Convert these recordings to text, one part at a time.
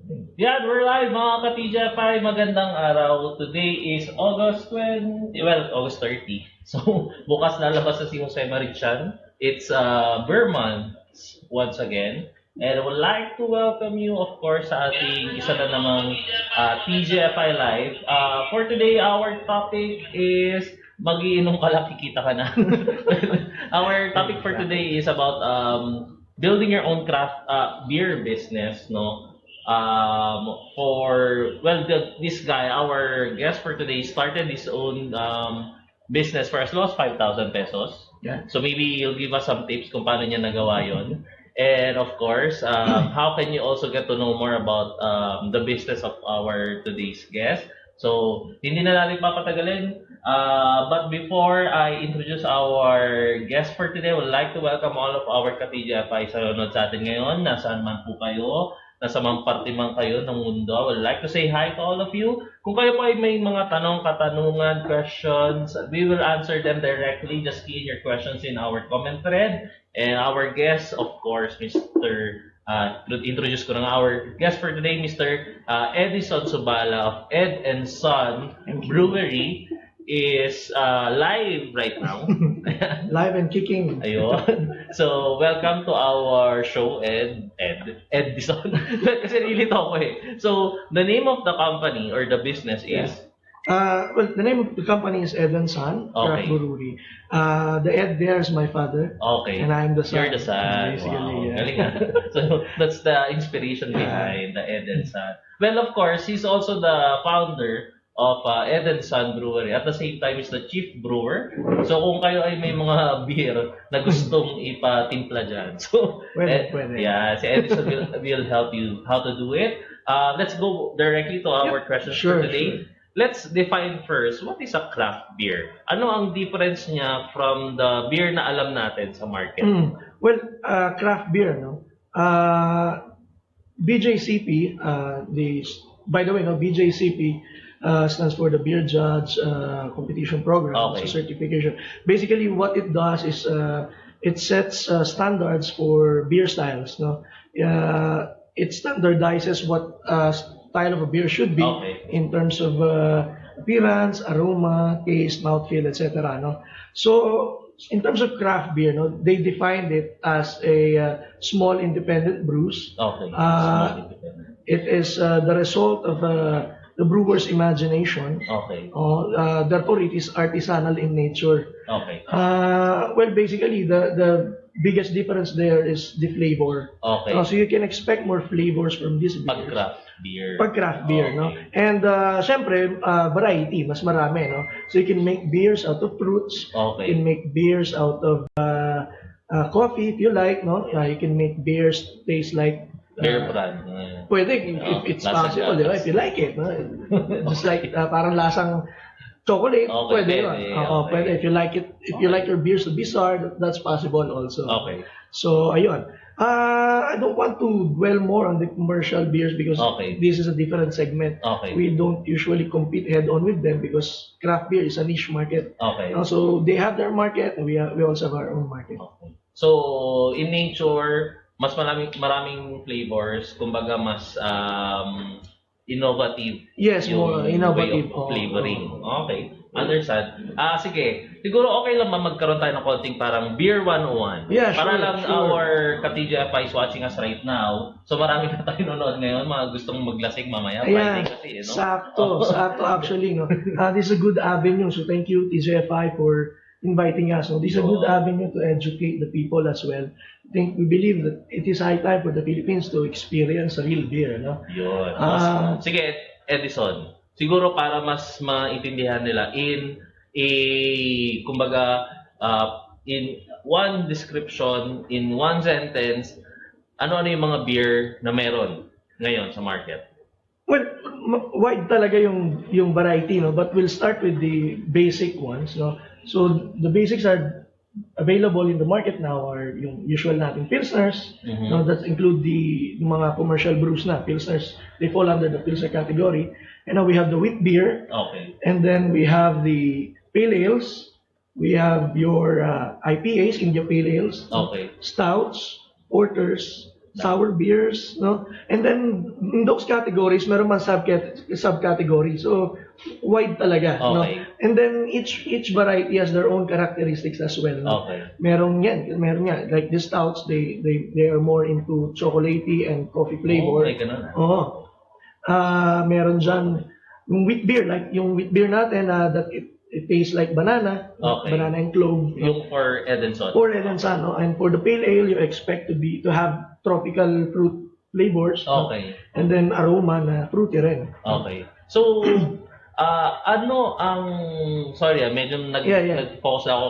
Yan, we're live mga ka-TGFI. Magandang araw. Today is August 20, well, August 30. So, bukas lalabas na si Jose Marichan. It's Beer Month once again. And I would like to welcome you, of course, sa ating isa na namang TGFI Live. For today, our topic is magiinom ka lang, kikita ka na. Our topic for today is about building your own craft beer business, no? This guy, our guest for today, started his own business for as low as 5,000 pesos. Yeah. So maybe he'll give us some tips kung paano niya nagawa yon. And of course, how can you also get to know more about the business of our today's guest? So, hindi na natin papatagalin. But before I introduce our guest for today, I would like to welcome all of our ka-TGFI sa nanonood sa atin ngayon. Nasaan man po kayo, nasa mang parte man kayo ng mundo. I would like to say hi to all of you. Kung kayo po ay may mga tanong, katanungan, questions, we will answer them directly. Just key in your questions in our comment thread. And our guest, of course, Mr. Introduce ko na nga our guest for today, Mr. Edison Subala of Ed and Son Brewery is live right now. Live and kicking. Ayun. So, welcome to our show, Edison. Kasi nilito ako eh. So, the name of the company or the business is? Well, the name of the company is Edison Okay. Brewery. The Ed there is my father. Okay. And I'm the son. You're the son. Basically, Wow. yeah. Galing ah. So, that's the inspiration behind the Ed and Son. Well, of course, he's also the founder of Ed and Son Brewery. At the same time, he's the chief brewer. So, kung kayo ay may mga beer na gustong ipatimpla dyan. So, Pwede. yeah, si Edison will help you how to do it. Let's go directly to our questions Sure, for today. sure. Let's define first, what is a craft beer? Ano ang difference niya from the beer na alam natin sa market? Well, craft beer, no? BJCP, by the way, no, BJCP stands for the Beer Judge Competition Program, Okay. so certification. Basically, what it does is it sets standards for beer styles, no? It standardizes what style of a beer should be Okay. in terms of appearance, aroma, taste, mouthfeel, etc. No? So, in terms of craft beer, no, they defined it as a small independent brews. Okay. Uh, It is the result of the brewer's imagination. Okay. Therefore, it is artisanal in nature. Okay. Well, basically, the biggest difference there is the flavor. Okay. So you can expect more flavors from this beer. Pag-craft beer. Pag craft beer, no? Okay. And syempre, variety, mas marami, no? So you can make beers out of fruits. Okay. You can make beers out of coffee if you like, no? You can make beers taste like Beer brand. pwede if it's Lasang possible, di ba? gatas. If you like it, no? Just like parang lasang chocolate, Okay, pwede pwede, yun. okay. Pwede. If you like it, if you like your beers to be sour, that's possible also. Okay. So, ayun. I don't want to dwell more on the commercial beers because Okay. this is a different segment. Okay. We don't usually compete head-on with them because craft beer is a niche market. Okay. So, they have their market and we also have our own market. Okay. So, in nature, mas maraming flavors, kumbaga mas innovative Yes, yung more innovative. way of flavoring. Okay. Understand. Sige. Siguro okay lang magkaroon tayo ng konting parang Beer 101. Yeah, Para sure, lang sure. our ka-TGFI is watching us right now. So marami na tayo nanonood ngayon, mga gustong maglasing mamaya. Friday Ayan, kasi, no? sakto actually, no. This is a good avenue. So thank you TJFI for inviting us. So this is a good avenue to educate the people as well. We believe that it is high time for the Philippines to experience real beer, no. Yun. Awesome. Sige, Edison. Siguro para mas maintindihan nila kumbaga, in one description, in one sentence, ano yung mga beer na meron ngayon sa market? Well, wide talaga yung variety, no. But we'll start with the basic ones, no. So the basics are available in the market now are yung usual nating pilsners. No, that include the mga commercial brews na pilsners. They fall under the pilsner category. And now we have the wheat beer. Okay. And then we have the pale ales. We have your IPAs, India Pale Ales. Okay. Stouts, porters, sour beers, no? And then in those categories, meron man subcategory. So wide talaga, no? Okay. And then each variety has their own characteristics as well, no? Okay. Meron yan. Like the stouts, they are more into chocolatey and coffee flavor. May ganun. Oo. Meron dyan yung wheat beer, like yung wheat beer natin that it tastes like banana, Okay. banana and clove. Yung for Edison. For Edison, no? And for the pale ale, you expect to have tropical fruit flavors. No? Okay. And then aroma na fruity rin. Okay. So, ano ang, sorry medyo Yeah. nag-focus ako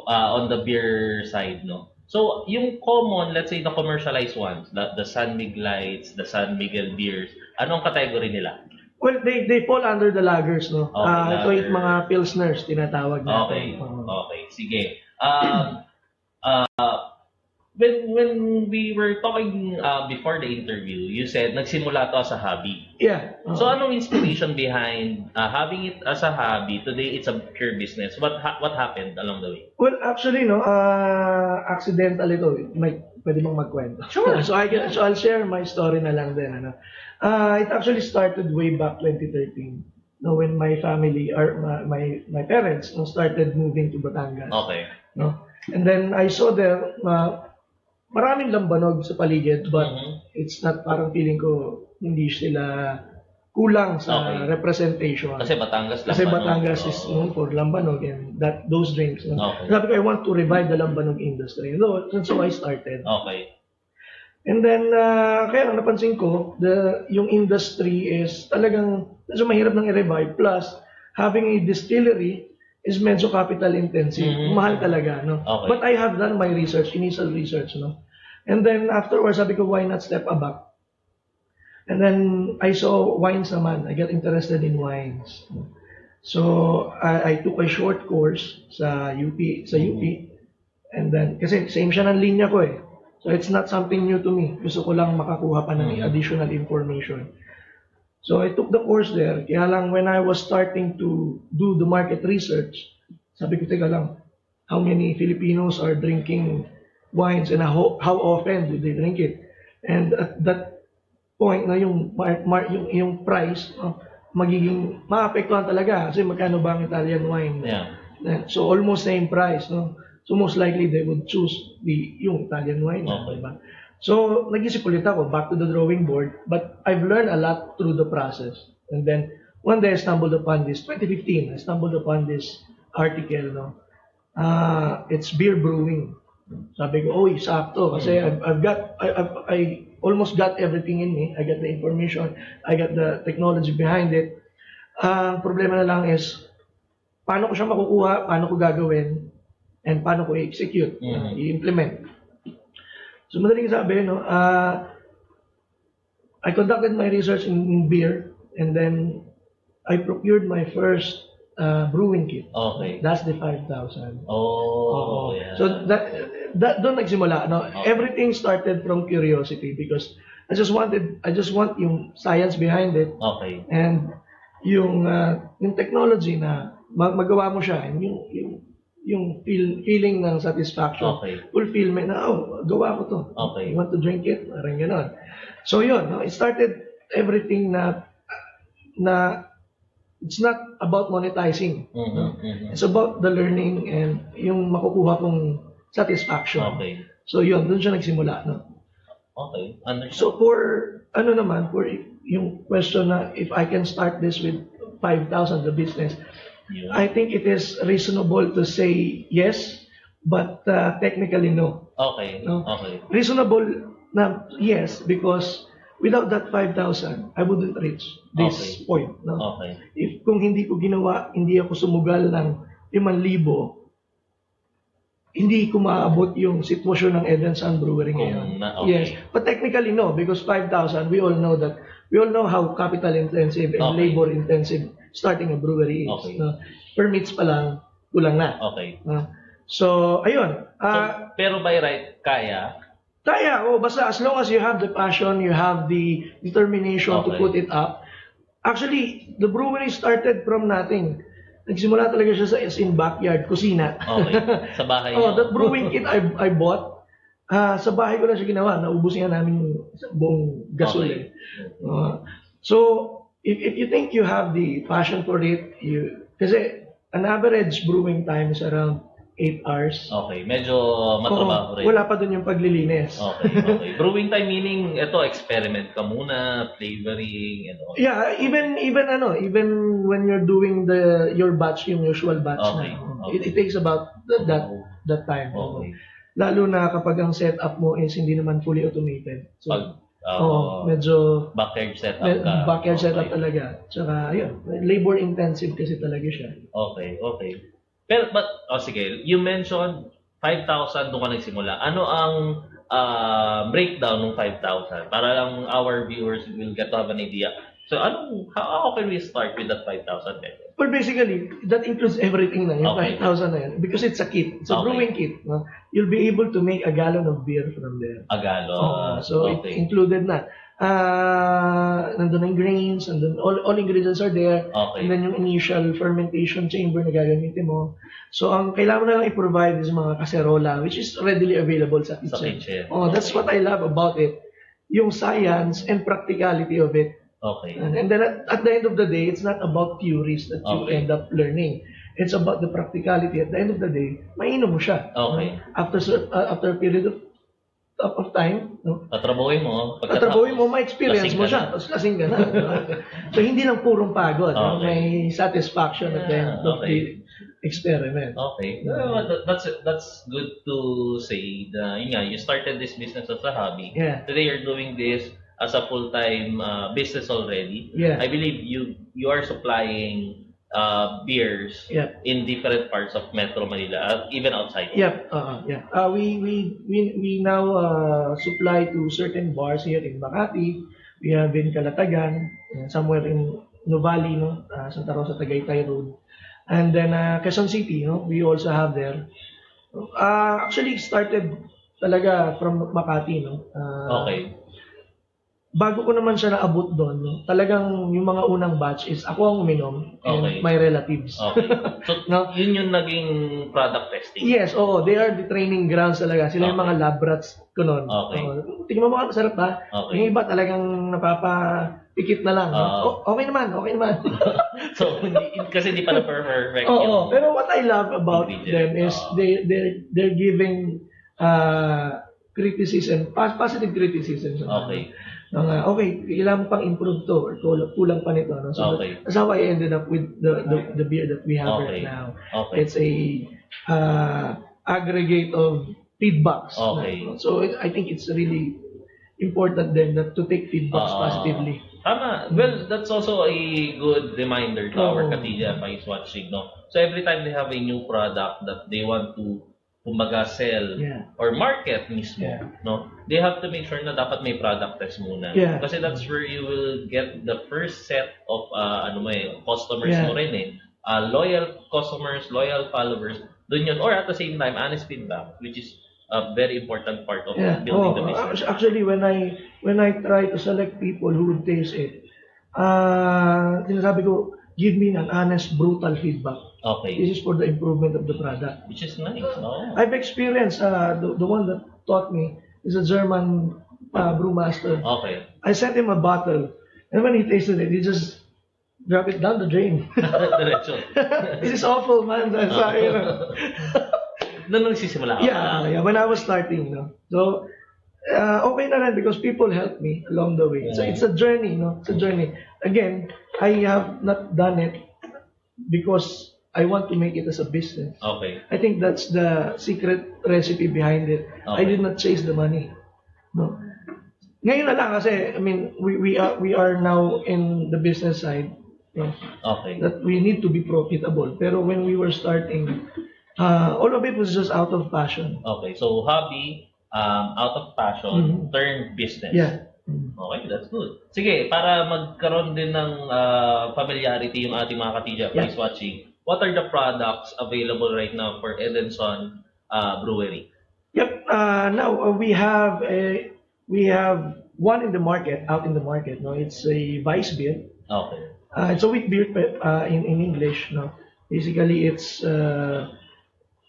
on the beer side, no? So, yung common, let's say the commercialized ones, the San Miguel Lights, the San Miguel beers, anong category nila? Well, they fall under the lagers, no? Okay, Ito yung lager. mga pilsners, tinatawag natin. Okay. Oo. Okay. Sige. When we were talking before the interview, you said nagsimula to as a hobby. Yeah. So anong inspiration behind having it as a hobby? Today it's a pure business. What happened along the way? Well, actually, no, accidental ito. Pwede bang magkwento? Sure. So I'll share my story na lang din. Ano. It actually started way back 2013. No, when my family or my parents started moving to Batangas. Okay. No? And then I saw there maraming lambanog sa paligid, but it's not, parang feeling ko hindi sila kulang sa Okay. representation. Kasi Batangas lang. Kasi ba, no? Batangas is known for lambanog and those drinks. No? Okay. Sabi ko, I want to revive the lambanog industry. And so I started. Okay. And then, kaya ang napansin ko, yung industry is talagang medyo mahirap nang i-revive. Plus, having a distillery is medyo capital intensive. Mahal talaga, no? Okay. But I have done my initial research, no? And then afterwards, sabi ko, why not step back? And then I saw wines naman. I got interested in wines. So I took a short course sa UP, And then, kasi same siya ng linya ko eh. So it's not something new to me. Gusto ko lang makakuha pa ng additional information. So I took the course there. Kaya lang when I was starting to do the market research, sabi ko, teka lang, how many Filipinos are drinking wines and how often do they drink it? And at that point na yung price magiging maapektuhan talaga kasi magkano ba ang Italian wine? Yeah. So almost same price, no? So most likely they would choose yung Italian wine, Okay. diba? So nag-isip ulit ako, back to the drawing board, but I've learned a lot through the process. And then one day I stumbled upon this 2015. I stumbled upon this article, no? It's beer brewing. Sabi ko, sakto kasi I almost got everything in me. I got the information, I got the technology behind it. Problema na lang is paano ko siya makukuha, paano ko gagawin, and paano ko i-execute, i-implement. So madaling sabi, no, I conducted my research in beer, and then I procured my first brewing kit. Okay. That's the 5,000. Oh, yeah. So that doon nagsimula, no? Okay. Everything started from curiosity because I just want yung science behind it, Okay. and yung technology na magawa mo siya, and yung feeling ng satisfaction, Okay. fulfillment na, gawa ko to. Okay. You want to drink it? Parang gano'n. So yun, no? It started everything na it's not about monetizing. No? It's about the learning and yung makukuha kong satisfaction. Okay. So yun, doon siya nagsimula. No? Okay. Understood. So for yung question na if I can start this with 5,000 the business, Yeah. I think it is reasonable to say yes, but technically no. Okay. No? Okay. Reasonable na yes, because without that 5,000, I wouldn't reach this Okay. point. No? Okay. If kung hindi ko ginawa, hindi ako sumugal ng 5,000, hindi ko maabot yung sitwasyon ng Edison Brewery ngayon. Okay. Yes, but technically no, because 5,000, we all know how capital intensive and Okay. labor intensive starting a brewery is. Okay. No? Permits pa lang, kulang na. Okay. No? So, ayun. Pero by right, kaya? Kaya, basta as long as you have the passion, you have the determination to Okay. put it up. Actually, the brewery started from nothing. Nagsimula talaga siya sa in backyard, kusina. Okay. Sa bahay Oh, niyo. that brewing kit I bought. Sa bahay ko lang siya ginawa. Naubos nga namin sa buong gasol Okay. eh. So, if you think you have the passion for it, kasi an average brewing time is around 8 hours. Okay, medyo Oo, matrabaho rin. wala pa dun yung paglilinis. Okay, okay. Brewing time meaning, ito, experiment ka muna, flavoring, and all. Yeah, even when you're doing your batch, yung usual batch Okay, na. okay. It takes about that time. Okay. Lalo na kapag ang setup mo is hindi naman fully automated. So, Pag medyo backyard setup ka. backyard Okay. setup talaga. Tsaka, yun, labor intensive kasi talaga siya. Okay, okay. Pero, sige, you mentioned 5,000 doon ka nagsimula. Ano ang breakdown ng 5,000? Para lang our viewers will get to have an idea. So, how can we start with that 5,000 pesos? Well, basically, that includes everything na, yung Okay. 5,000 na yan. Because it's a kit. It's a Okay. brewing kit. No? You'll be able to make a gallon of beer from there. A gallon. So, it Okay. included na. Nandun ang grains, nandun, all ingredients are there. Okay. And then yung initial fermentation chamber na gagamitin mo. So, ang kailangan mo na lang i-provide is mga kaserola, which is readily available sa kitchen. Sa kitchen. That's what I love about it. Yung science and practicality of it. Okay. And then at the end of the day, it's not about theories that you Okay. end up learning. It's about the practicality. At the end of the day, mainom mo siya. Okay. After a period of time, no? Tatrabuhin mo. Tatrabuhin mo, ma-experience lasing mo ka siya. na. Tapos lasing ka na. So, hindi lang purong pagod. No? Okay. May satisfaction at the end of Okay. the experiment. Okay. That's good to say. Yun nga, you started this business as a hobby. Yeah. Today you're doing this as a full-time business already. Yeah. I believe you are supplying beers Yeah. in different parts of Metro Manila, even outside. Yep. Yeah. We now supply to certain bars here in Makati. We have in Calatagan, somewhere in Nuvali, no, Santa Rosa, Tagaytay Road, and then Quezon City, no, we also have there. Actually, started talaga from Makati, no. Okay. Bago ko naman siya naabot doon, no, talagang yung mga unang batch is ako ang uminom and Okay. my relatives. Okay. So, No? yun yung naging product testing. Yes, oo. They are the training grounds talaga. Sila yung Okay. mga lab rats ko noon. Okay. Tingnan mo mga masarap ba? Okay. Yung iba talagang napapikit na lang. Okay naman, okay naman. So, kasi hindi pa na perfect Oo, yung pero what I love about them ingredient. is they're giving criticism, positive criticism. Okay. Okay, kailangan mo pang improve to or kulang pa nito. No? So Okay. that's how I ended up with the beer that we have right Okay. now. Okay. It's a aggregate of feedbacks. Okay. No? So I think it's really important then to take feedbacks positively. Tama. Well, that's also a good reminder to our Oo. Katija is watching, no? So every time they have a new product that they want to kumbaga sell Yeah. or market mismo, Yeah. no? They have to make sure na dapat may product test muna. Yeah. Kasi that's where you will get the first set of customers Yeah. mo rin eh. Loyal customers, loyal followers. Doon yun. Or at the same time, honest feedback, which is a very important part of Yeah. building the business. Actually, when I try to select people who would taste it, sinasabi ko, give me an honest, brutal feedback. Okay. This is for the improvement of the product. Which is nice, no? I've experienced the one that taught me is a German brewmaster. Okay. I sent him a bottle, and when he tasted it, he just dropped it down the drain. Diretso. This is awful, man. Sorry, you know. Doon nagsisimula ka. Yeah, when I was starting, no. So, okay na rin because people helped me along the way. So it's a journey, no. It's a journey. Again, I have not done it because I want to make it as a business. Okay. I think that's the secret recipe behind it. I Okay. did not chase the money. No. Ngayon na lang kasi, I mean, we are now in the business side, no, Okay. that we need to be profitable. Pero when we were starting, all of it was just out of passion. Okay. So, hobby, out of passion, turn business. Yeah. Okay, that's good. Sige, para magkaroon din ng familiarity yung ating mga katija, Yeah. please watching. What are the products available right now for Edison Brewery? Yep. Now we have one in the market, out in the market. No, it's a Weiss beer. Okay. It's a wheat beer in English. No, basically it's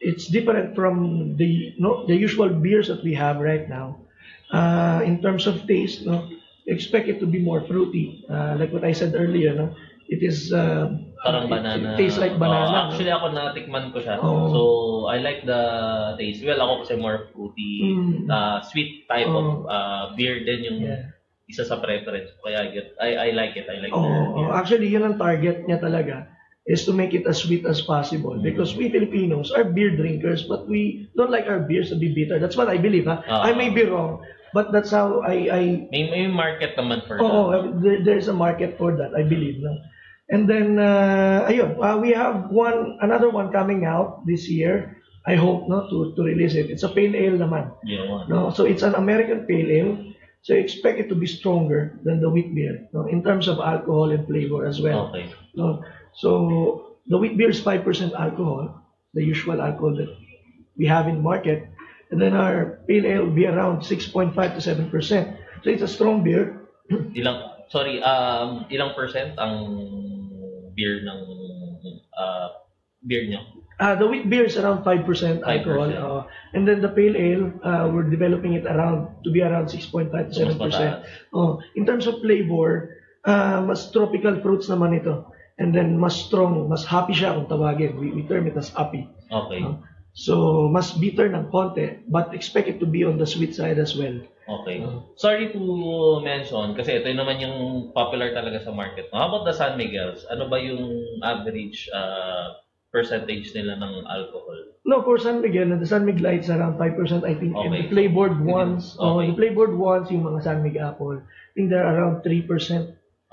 it's different from the no the usual beers that we have right now. In terms of taste, no, expect it to be more fruity. Like what I said earlier, no, it is Parang it banana. tastes like banana. Actually, No? ako natikman ko siya. Oh. So, I like the taste. Well, ako kasi more fruity, sweet type of Oh. beer din yung Yeah. isa sa preference ko. Kaya I like it. I like Oh, their oh, beer. actually, yun ang target niya talaga is to make it as sweet as possible because we Filipinos are beer drinkers but we don't like our beers to be bitter. That's what I believe. Ha? I may be wrong, but that's how I May market naman for oh, that. there's a market for that, I believe. No? And then, ayun, we have another one coming out this year. I hope no to release it. It's a pale ale naman. Yun. No, so it's an American pale ale. So expect it to be stronger than the wheat beer, no, in terms of alcohol and flavor as well. Okay. No, so the wheat beer is 5% alcohol, the usual alcohol that we have in the market, and then our pale ale will be around 6.5 to 7%. So it's a strong beer. Ilang percent ang beer ng beer nyo? The wheat beer is around 5% alcohol, 5%. and then the pale ale, we're developing it to be around 6.5 to So, mas 7%. mataas. In terms of flavor, mas tropical fruits naman ito. And then mas strong, mas happy siya kung tawagin. We term it as happy. Okay. So, mas bitter ng konti, but expect it to be on the sweet side as well. Okay. Sorry to mention, kasi ito naman yung popular talaga sa market. How about the San Miguel's? Ano ba yung average percentage nila ng alcohol? No, for San Miguel, the San Miguel Light is around 5%, I think. And Okay. the flavored ones, Okay. the flavored ones, yung mga San Miguel apple, I think they're around 3%.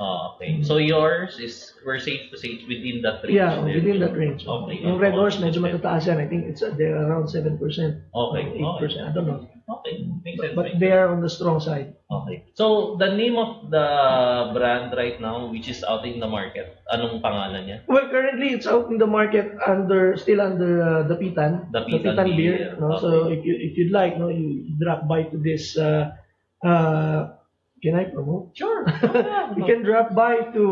Okay. So yours is, we're safe to say, within that range. Yeah, within that range. Okay. Yung Red Horse, medyo matataas yan. I think they're around 7%. Okay. 8%. I don't know. Okay. Makes sense. But they are on the strong side. Okay. So, the name of the brand right now, which is out in the market, anong pangalan niya? Well, currently it's out in the market still under the Pitan. The Pitan beer, beer. No? okay. So if you'd like, no, you drop by to this. Can I promote? Sure. You can drop by to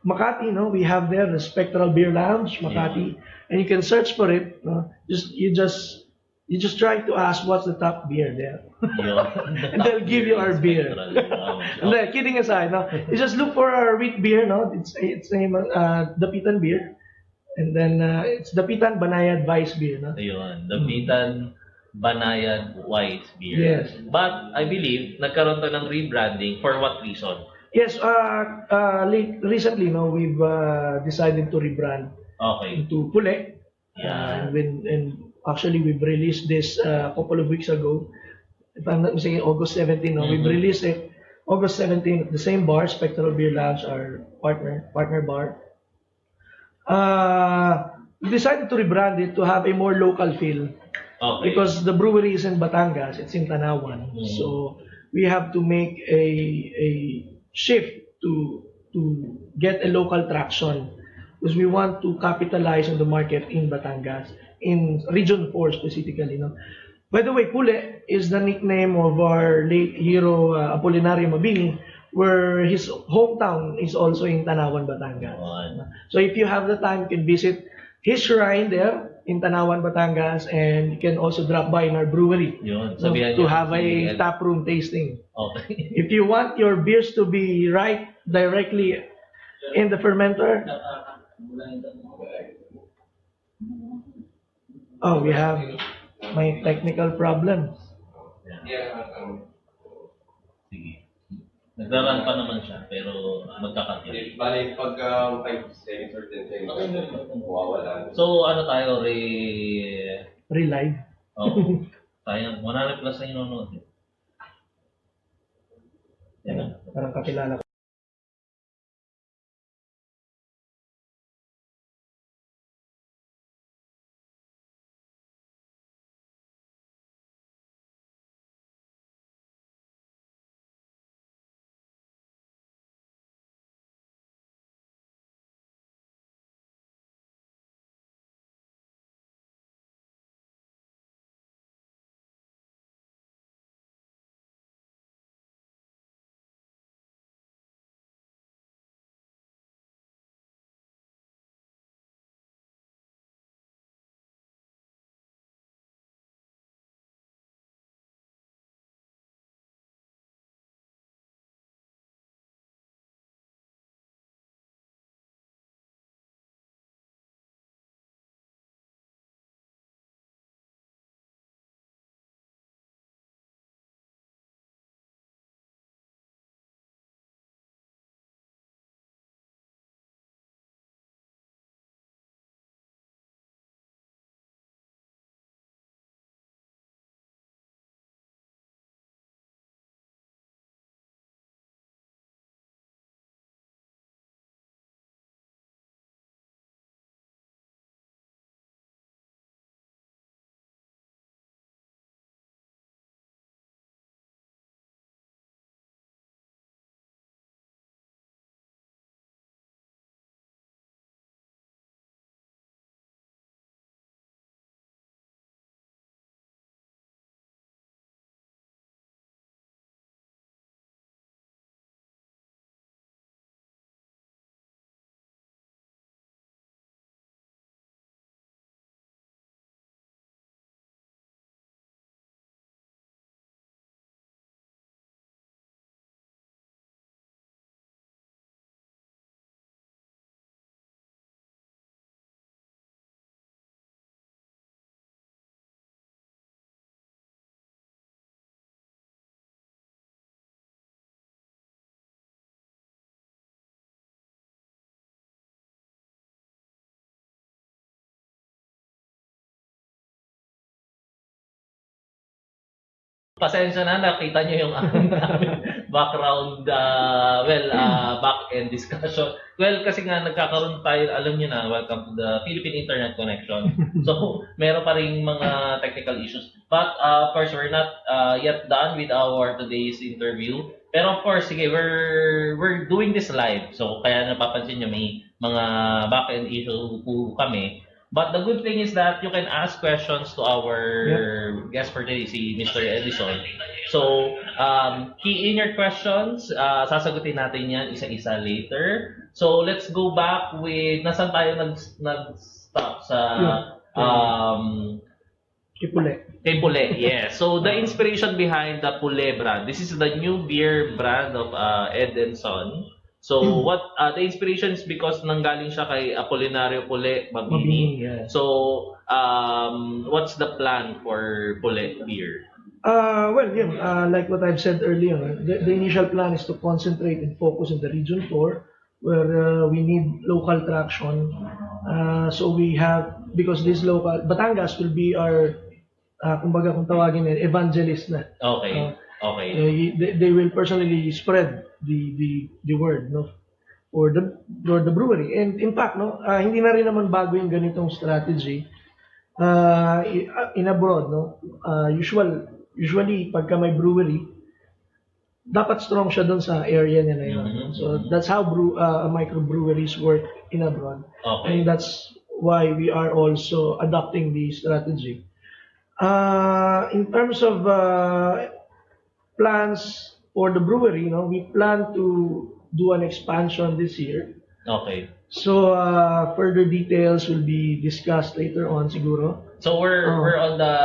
Makati. No, we have there the Spectral Beer Lounge, Makati, and you can search for it. No? You just try to ask what's the top beer there, and they'll give you our beer. And then, kidding aside, no, you just look for our wheat beer. No, it's named the Pitan beer, and then it's the Pitan Banayad Vice beer. No? Ayun, the Pitan Banayad White beer. Yes. But I believe nagkaroon to ng rebranding. For what reason? Yes, recently, no, we've decided to rebrand Okay. into Pule. Yeah. And actually, we've released this a couple of weeks ago. If I'm not mistaken, August 17. No, we've released it August 17 at the same bar, Spectral Beer Lounge, our partner bar. We decided to rebrand it to have a more local feel. Okay. Because the brewery is in Batangas, it's in Tanawan. So we have to make a shift to get a local traction because we want to capitalize on the market in Batangas, in Region 4 specifically. No? By the way, Pule is the nickname of our late hero Apolinario Mabini, where his hometown is also in Tanawan, Batangas. So if you have the time, you can visit his shrine there in Tanawan, Batangas, and you can also drop by in our brewery Yun, sabihan to niyo have si a tap room tasting. Okay. If you want your beers to be right directly in the fermenter, we have my technical problems. Sige. Nagraran pa naman siya, pero magkakatid. Bali, pag 5 seconds or 10 seconds, mawawala. So, ano tayo, Relive. Oh, sayang. 100 plus na yung nanonood. Yan. Parang kakilala ko. pasensya na, nakita nyo yung aming background, back-end discussion. Well, kasi nga nagkakaroon tayo, alam nyo na, welcome to the Philippine Internet Connection. So, meron pa rin mga technical issues. But, of course, we're not yet done with our today's interview. Pero of course, sige, we're doing this live. So, kaya napapansin nyo, may mga back-end issue po kami. But the good thing is that you can ask questions to our guest for today, si Mr. Edison. So, key in your questions. Sasagutin natin yan isa-isa later. So, let's go back with, nasan tayo nag-stop sa kay Pule, yes. So, the inspiration behind the Pule brand. This is the new beer brand of Edison. So, what the inspiration is because nanggaling siya kay Apolinario Pule Mabini. Yeah. So, what's the plan for Pule beer? Like what I've said earlier, the initial plan is to concentrate and focus in the Region 4, where we need local traction. So we have, because this local, Batangas will be our, kumbaga kung tawagin evangelist na. Okay. Okay. They will personally spread the word, no, for the brewery. And in fact, no, hindi na rin naman bago yung ganitong strategy in abroad, no. Usually pagka may brewery, dapat strong siya doon sa area niya na yun. So that's how microbreweries work in abroad. Okay. And that's why we are also adopting the strategy. In terms of plans for the brewery, we plan to do an expansion this year. Okay. So further details will be discussed later on, siguro. So we're on the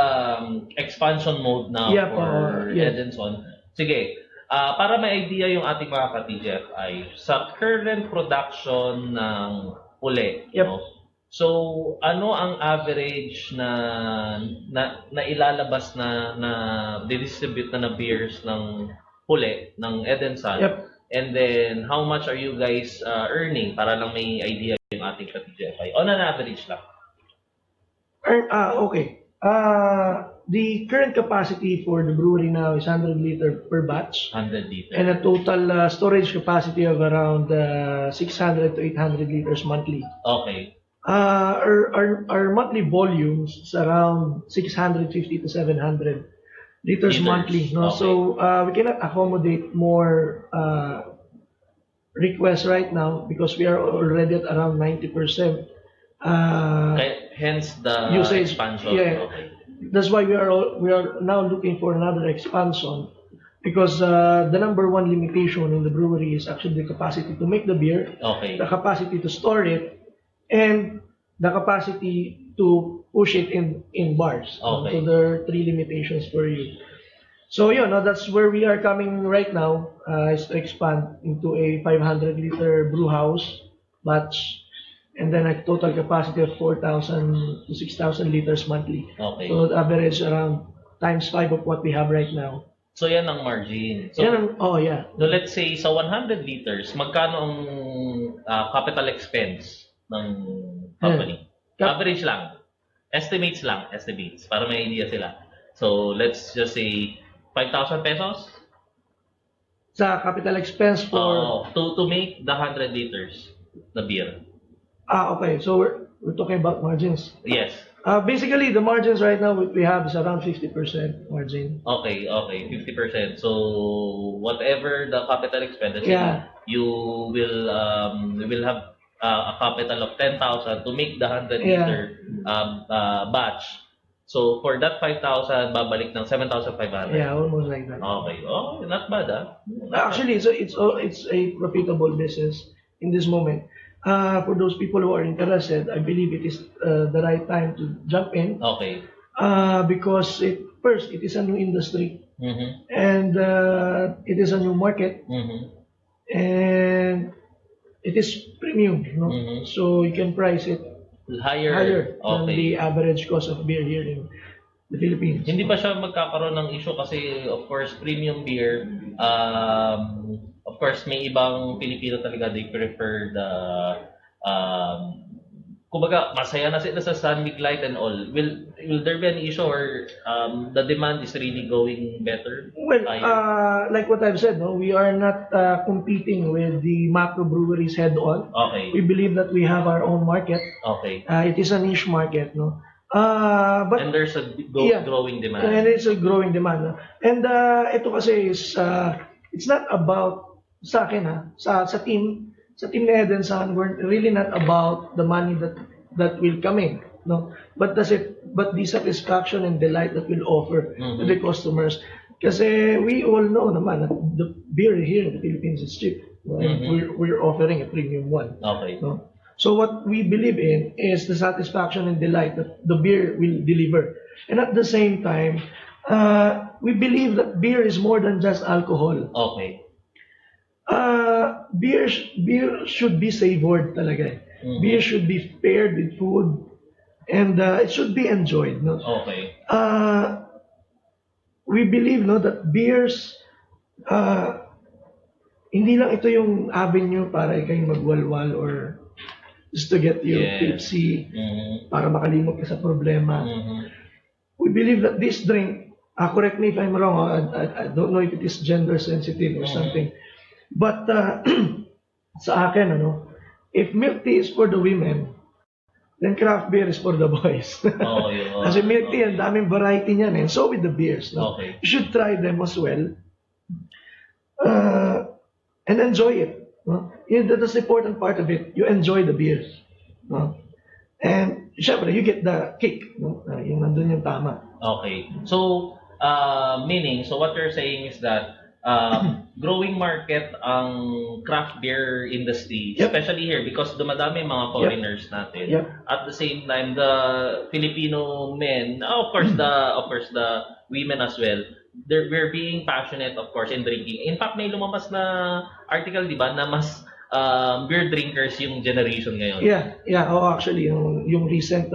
expansion mode now for yes. Edison. Sige, para may idea yung ating mga ka-TGFI, sa current production ng Pule, no? So, ano ang average na ilalabas na distribute na beers ng Pule, ng Edison? And then, how much are you guys earning? Para lang may idea yung ating ka-TGFI. On an average lang. Okay. The current capacity for the brewery now is 100 liter per batch. 100 liter. And a total storage capacity of around 600 to 800 liters monthly. Okay. Our monthly volumes is around 650 to 700 liters monthly. No? Okay. So we cannot accommodate more requests right now because we are already at around 90%. Hence the usage, expansion. Yeah. Okay. That's why we are now looking for another expansion because the number one limitation in the brewery is actually the capacity to make the beer, Okay. the capacity to store it, and the capacity to push it in bars. Okay. So there are three limitations for you. So that's where we are coming right now, is to expand into a 500 liter brew house batch, and then a total capacity of 4,000 to 6,000 liters monthly. Okay. So average around times 5 of what we have right now. So yan ang margin. So, yeah. no, let's say sa 100 liters, magkano ang capital expense ng company? Average lang. Estimates, para may idea sila. So let's just say 5,000 pesos? Sa capital expense for... to make the 100 liters na beer. Okay. So we're talking about margins. Yes. Basically, the margins right now we have is around 50% margin. Okay, 50%. So whatever the capital expenditure, you will have a capital of 10,000 to make the 100 liter batch. So for that 5,000, babalik ng 7,500. Yeah, almost like that. Okay. Oh, not bad, Actually, it's a profitable business in this moment. For those people who are interested, I believe it is the right time to jump in. Okay. Because first, it is a new industry. Mm-hmm. And it is a new market. Mm-hmm. And it is premium. Mm-hmm. So you can price it higher than the average cost of beer here in the Philippines. Hindi ba siya magkakaroon ng issue kasi of course premium beer, of course may ibang Pilipino talaga, they prefer the kumbaga, masaya na sila sa Sunbig Light and all. Will there be an issue or the demand is really going better? Well, Higher? like what I've said, no, we are not competing with the macro breweries head-on. Okay. We believe that we have our own market. Okay. It is a niche market, no. But And there's a yeah, growing demand. and it's a growing demand. No? And ito kasi is it's not about sa akin sa team ni Edison, we're really not about the money that will come in, no. But the satisfaction and delight that we'll offer to the customers. Kasi we all know naman that the beer here in the Philippines is cheap. And we're offering a premium one. Okay. No? So what we believe in is the satisfaction and delight that the beer will deliver. And at the same time, we believe that beer is more than just alcohol. Okay. Beer should be savored talaga. Beer should be paired with food, and it should be enjoyed. No? Okay. We believe no that beers, hindi lang ito yung avenue para ikay magwalwal or just to get you tipsy para makalimot ka sa problema. We believe that this drink, correct me if I'm wrong, I don't know if it is gender sensitive or something. But sa akin, if milk tea is for the women, then craft beer is for the boys. Oh, yun. Kasi milk tea, ang daming variety niyan, and so with the beers. No? Okay. You should try them as well. And enjoy it. No? That's the important part of it. You enjoy the beers. No? And syempre, you get the kick. No? Yung nandun yung tama. Okay. So, meaning, so what you're saying is that growing market ang craft beer industry, especially here because dumadami mga foreigners natin. At the same time, the Filipino men, of course the women as well, we're being passionate of course in drinking. In fact, may lumabas na article, di ba, na mas beer drinkers yung generation ngayon. Oh, actually, yung recent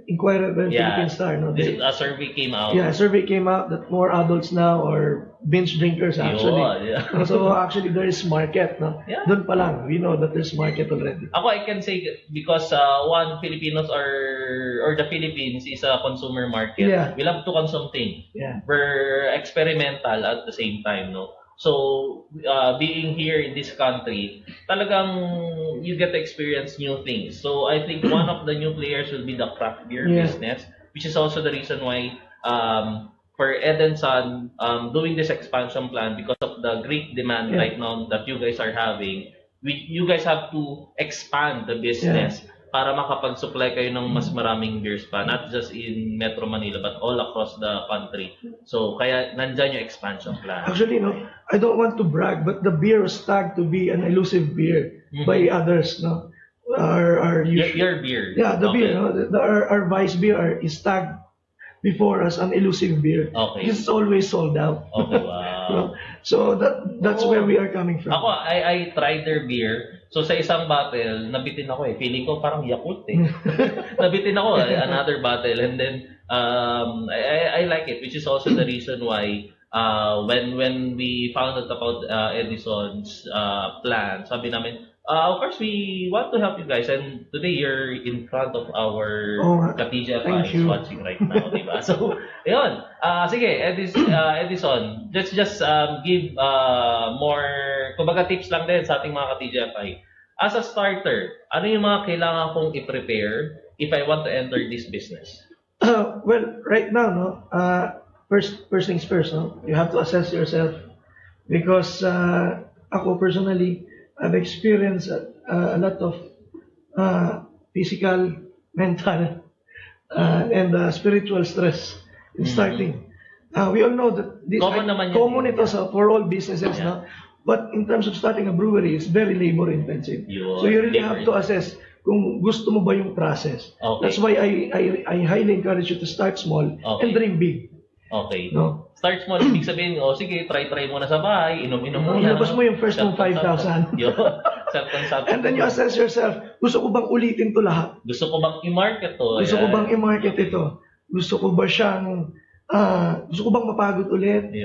inquiry by Philippine Star, no? A survey came out. A survey came out that more adults now are binge drinkers actually. So actually there is market, no? Doon pa lang, we know that there's market already. Ako, I can say because one, Filipinos or the Philippines is a consumer market. We love to consume things. We're experimental at the same time, no? So, being here in this country, talagang you get to experience new things. So, I think one of the new players will be the craft beer business, which is also the reason why for Edison doing this expansion plan because of the great demand right now that you guys are having. You guys have to expand the business para makapag-supply kayo ng mas maraming beers pa, not just in Metro Manila but all across the country. So kaya nandyan yung expansion plan. Actually, no, I don't want to brag, but the beer was tagged to be an elusive beer by others, no. Our your beer. The beer, no, our Vice beer is tagged before as an elusive beer. This is always sold out. Wow. So that's where we are coming from. Ako, I tried their beer. So sa isang bottle, nabitin ako eh. Feeling ko parang Yakult eh. Nabitin ako another bottle, and then I like it, which is also the reason why when we found out about Edison's plan, sabi namin, of course we want to help you guys, and today you're in front of our Katija fans watching right now, diba? So, yun. Sige, Edison, let's just give more, kumbaga tips lang din sa ating mga Katija fans. As a starter, ano yung mga kailangan kong i-prepare if I want to enter this business? Well, right now, no, first things first, no, you have to assess yourself because ako personally, I've experienced a lot of physical, mental, and spiritual stress in starting. We all know that this common ito for all businesses, no? But in terms of starting a brewery, it's very labor intensive. So you really have to assess kung gusto mo ba yung process. That's why I highly encourage you to start small and dream big. No? Start small, ibig sabihin, sige, try muna sa bahay, inom-inom muna. Ilabas mo yung first mong 5,000. And then you assess yourself, gusto ko bang ulitin to lahat? Gusto ko bang i-market to? Gusto ko bang i-market ito? Gusto ko ba siyang, gusto ko bang mapagod ulit?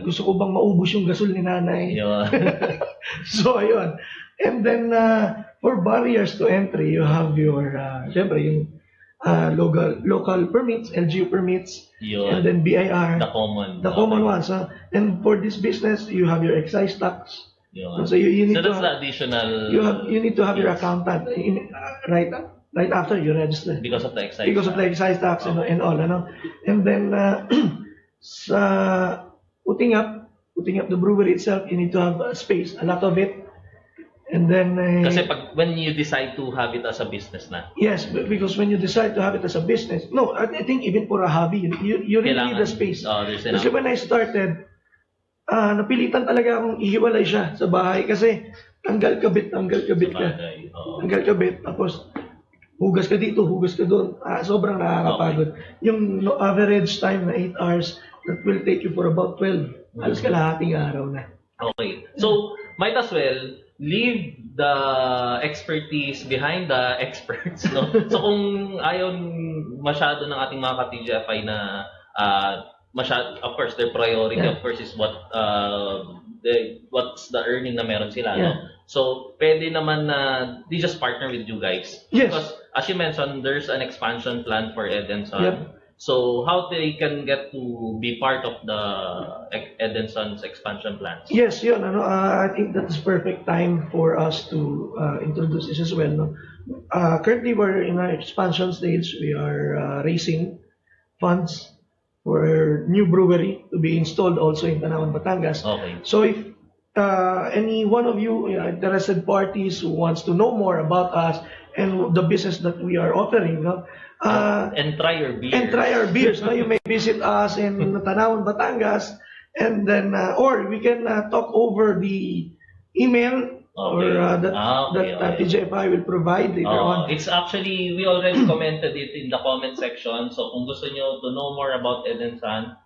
Gusto ko bang maubos yung gasol ni nanay? So, ayun. And then, for barriers to entry, you have your, syempre, yung local permits, LGU permits, and Yun. then BIR, The common ones. And for this business, you have your excise tax. Yun. So you need So to that's the additional... you need to have your Yes. accountant right after you register. Because of the excise. Because of the excise tax and all, ano. And then sa putting up the brewery itself, you need to have a space, a lot of it. And then Kasi when you decide to have it as a business na, yes, because when you decide to have it as a business, no, I think even for a hobby, you really need the space. There's Kasi enough. when I started, napilitan talaga akong ihiwalay siya sa bahay kasi tanggal kabit ka. Sabagay. Tanggal kabit, tapos hugas ka dito, hugas ka doon. Sobrang nakakapagod. Yung average time na 8 hours, that will take you for about 12. Halos kalahating araw na. Okay. So, might as well leave the expertise behind the experts, no? So, kung ayaw masyado ng ating mga ka-TGFI na of course, their priority, of course, is what's the earning na meron sila, no? So, pwede naman na they just partner with you guys. Yes. Because, as you mentioned, there's an expansion plan for Edison. Yep. So, how they can get to be part of the Edison's expansion plans? Yes, yun. I think that's perfect time for us to introduce this as well. No? Currently, we're in our expansion stage. We are raising funds for new brewery to be installed also in Tanawan, Batangas. Okay. So if any one of you interested parties who wants to know more about us and the business that we are offering, no? And try your beers. And try our beers. No? You may visit us in Tanawan, Batangas, and then or we can talk over the email or that TJFI will provide later on. It's actually, we already commented it in the comment section. So kung gusto nyo to know more about Edison,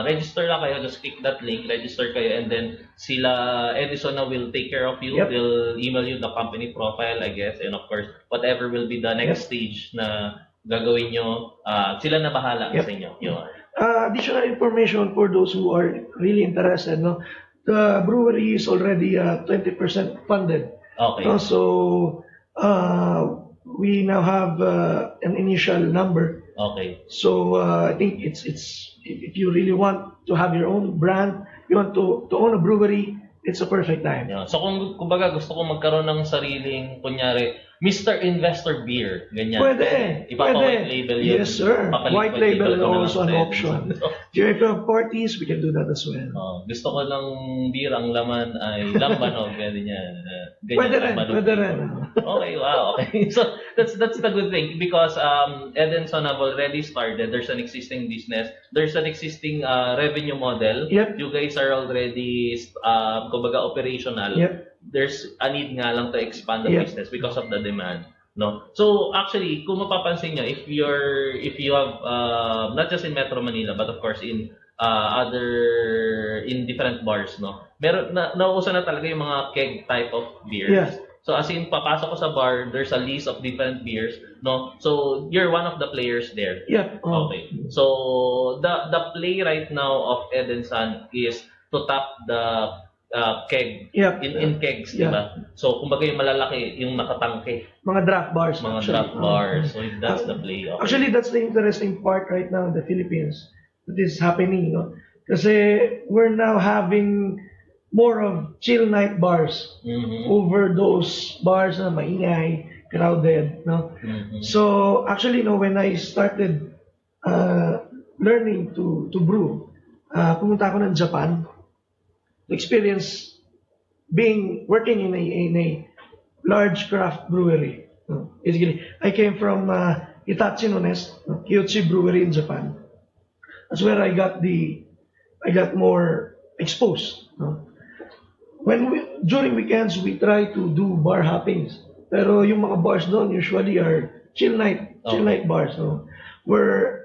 register lang kayo, just click that link, register kayo, and then sila Edison na will take care of you. Yep. They'll email you the company profile, I guess, and of course, whatever will be the next stage na gagawin nyo, sila na bahala sa inyo. Yun. Additional information for those who are really interested. No? The brewery is already 20% funded. Okay. So we now have an initial number. Okay. So I think it's if you really want to have your own brand, you want to own a brewery, it's a perfect time. Yeah. So kumbaga gusto ko magkaroon ng sariling, kunyari, Mr. Investor Beer, ganyan. Pwede. Ipapa-white label yun. Yes, sir. White label is also an option. If you have parties, we can do that as well. Gusto ko ng beer, ang laman ay lambanog, pwede niya. Pwede rin. Okay, wow. Okay. So that's the good thing because Edison have already started. There's an existing business. There's an existing revenue model. Yep. You guys are already kumbaga operational. Yep. There's a need nga lang to expand the business because of the demand, no? So actually, kung mapapansin nyo, if you have not just in Metro Manila but of course in different bars, no? Meron nauuso na talaga yung mga keg type of beers. Yes. So as in papasok ko sa bar, there's a list of different beers, no? So you're one of the players there. Yeah. Okay. So the play right now of Edison is to tap the keg in kegs, diba? So kumbaga yung malalaki, yung nakatangke, mga draft bars. So that's the play. Okay. Actually, that's the interesting part right now in the Philippines that is happening, no? Kasi we're now having more of chill night bars over those bars na maingay, crowded, no? So actually, no, when I started learning to brew, pumunta ako ng Japan to experience working in a large craft brewery. No? Basically, I came from Hitachi no Kyochi Brewery in Japan. That's where I got more exposed. No? During weekends, we try to do bar hoppings. Pero yung mga bars doon usually are chill night bars. No? Where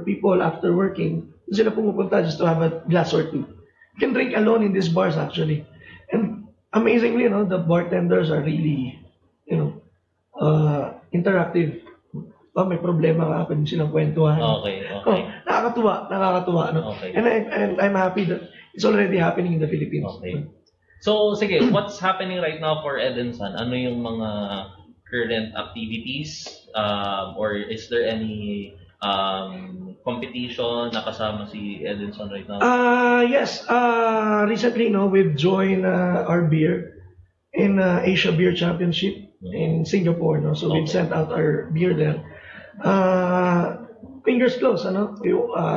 people after working, sila pumupunta just to have a glass or two. You can drink alone in these bars actually. And amazingly, the bartenders are really, interactive. May problema ka, pwede silang kwentuhan. Okay. Nakakatuwa. No? Okay. And I'm happy that it's already happening in the Philippines. Okay. So, sige, what's happening right now for Edison? Ano yung mga current activities? Or is there any competition na kasama si Edison right now? Yes. Recently, no, we've joined our beer in Asia Beer Championship in Singapore. No, so we've Okay. sent out our beer there. Fingers crossed, ano?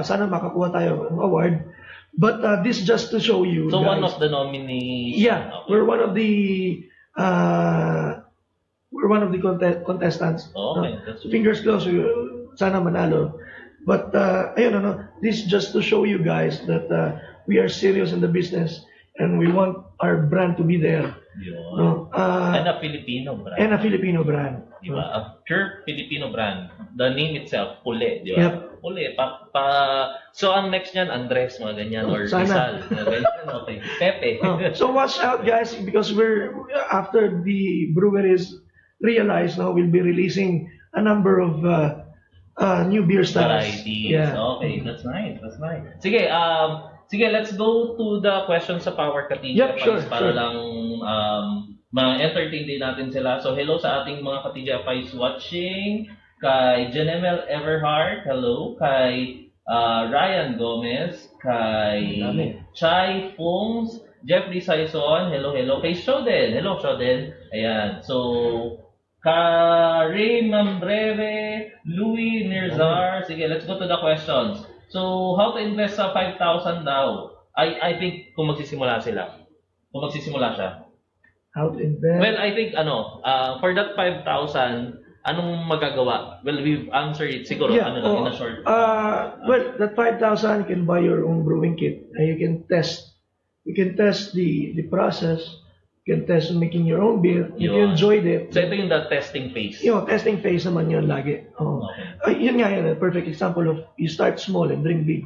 Sana makakuha tayo ng award. But this just to show you, So, one guys. of the nominees. Yeah, Okay. we're one of the contestants. Okay, No? that's So fingers crossed, sana manalo. But ayun, ano, this just to show you guys that we are serious in the business and we want our brand to be there. Yun. No? And a Filipino brand. And a Filipino brand. Diba? A pure Filipino brand. The name itself, Pule, di ba? Yep. Pule. So, ang next niyan, Andres, mga ganyan, or Sana. Rizal, mga ganyan, okay. Pepe. So watch out, guys, because we're after the breweries realize now we'll be releasing a number of new beer styles. Varieties. Yeah. Okay, that's nice, that's nice. Sige, let's go to the questions sa Power Katija Yep, sure, para sure. lang ma-entertain din natin sila. So, hello sa ating mga Katija Pies watching. Kay Janemel Everhart, hello. Kay Ryan Gomez. Kay Dami. Chai Fungs. Jeffrey Saison, hello, hello. Kay Shoden, hello Shoden. Ayan, so Karim Mambreve, Louis Nirzar. Sige, let's go to the questions. So, how to invest sa 5,000 daw? I think kung magsisimula sila. Kung magsisimula siya. How to invest. Well, I think for that 5,000, anong magagawa? Well, we've answered it siguro in a short. Well, that 5,000 you can buy your own brewing kit and you can test. You can test the process. You can test making your own beer. If you Yun. enjoyed it, So, ito yung the testing phase. testing phase naman yun lagi. Yun nga yun, a perfect example of you start small and dream big.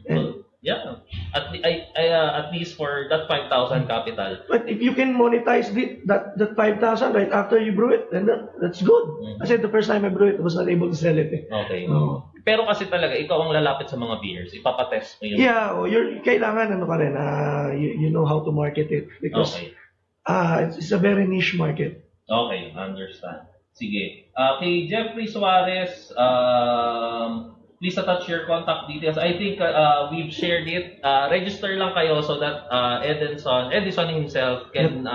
Well, yeah. At least for that 5,000 capital. But if you can monetize that 5,000 right after you brew it, then that's good. Kasi the first time I brew it, I was not able to sell it. Okay. Oo. Pero kasi talaga, ikaw ang lalapit sa mga beers. Ipapatest mo yun. Yeah, kailangan ano ka rin, you know how to market it because Okay. it's a very niche market. Okay, understand. Sige. Kay Jeffrey Suarez, please attach your contact details. I think we've shared it. Register lang kayo so that Edison himself can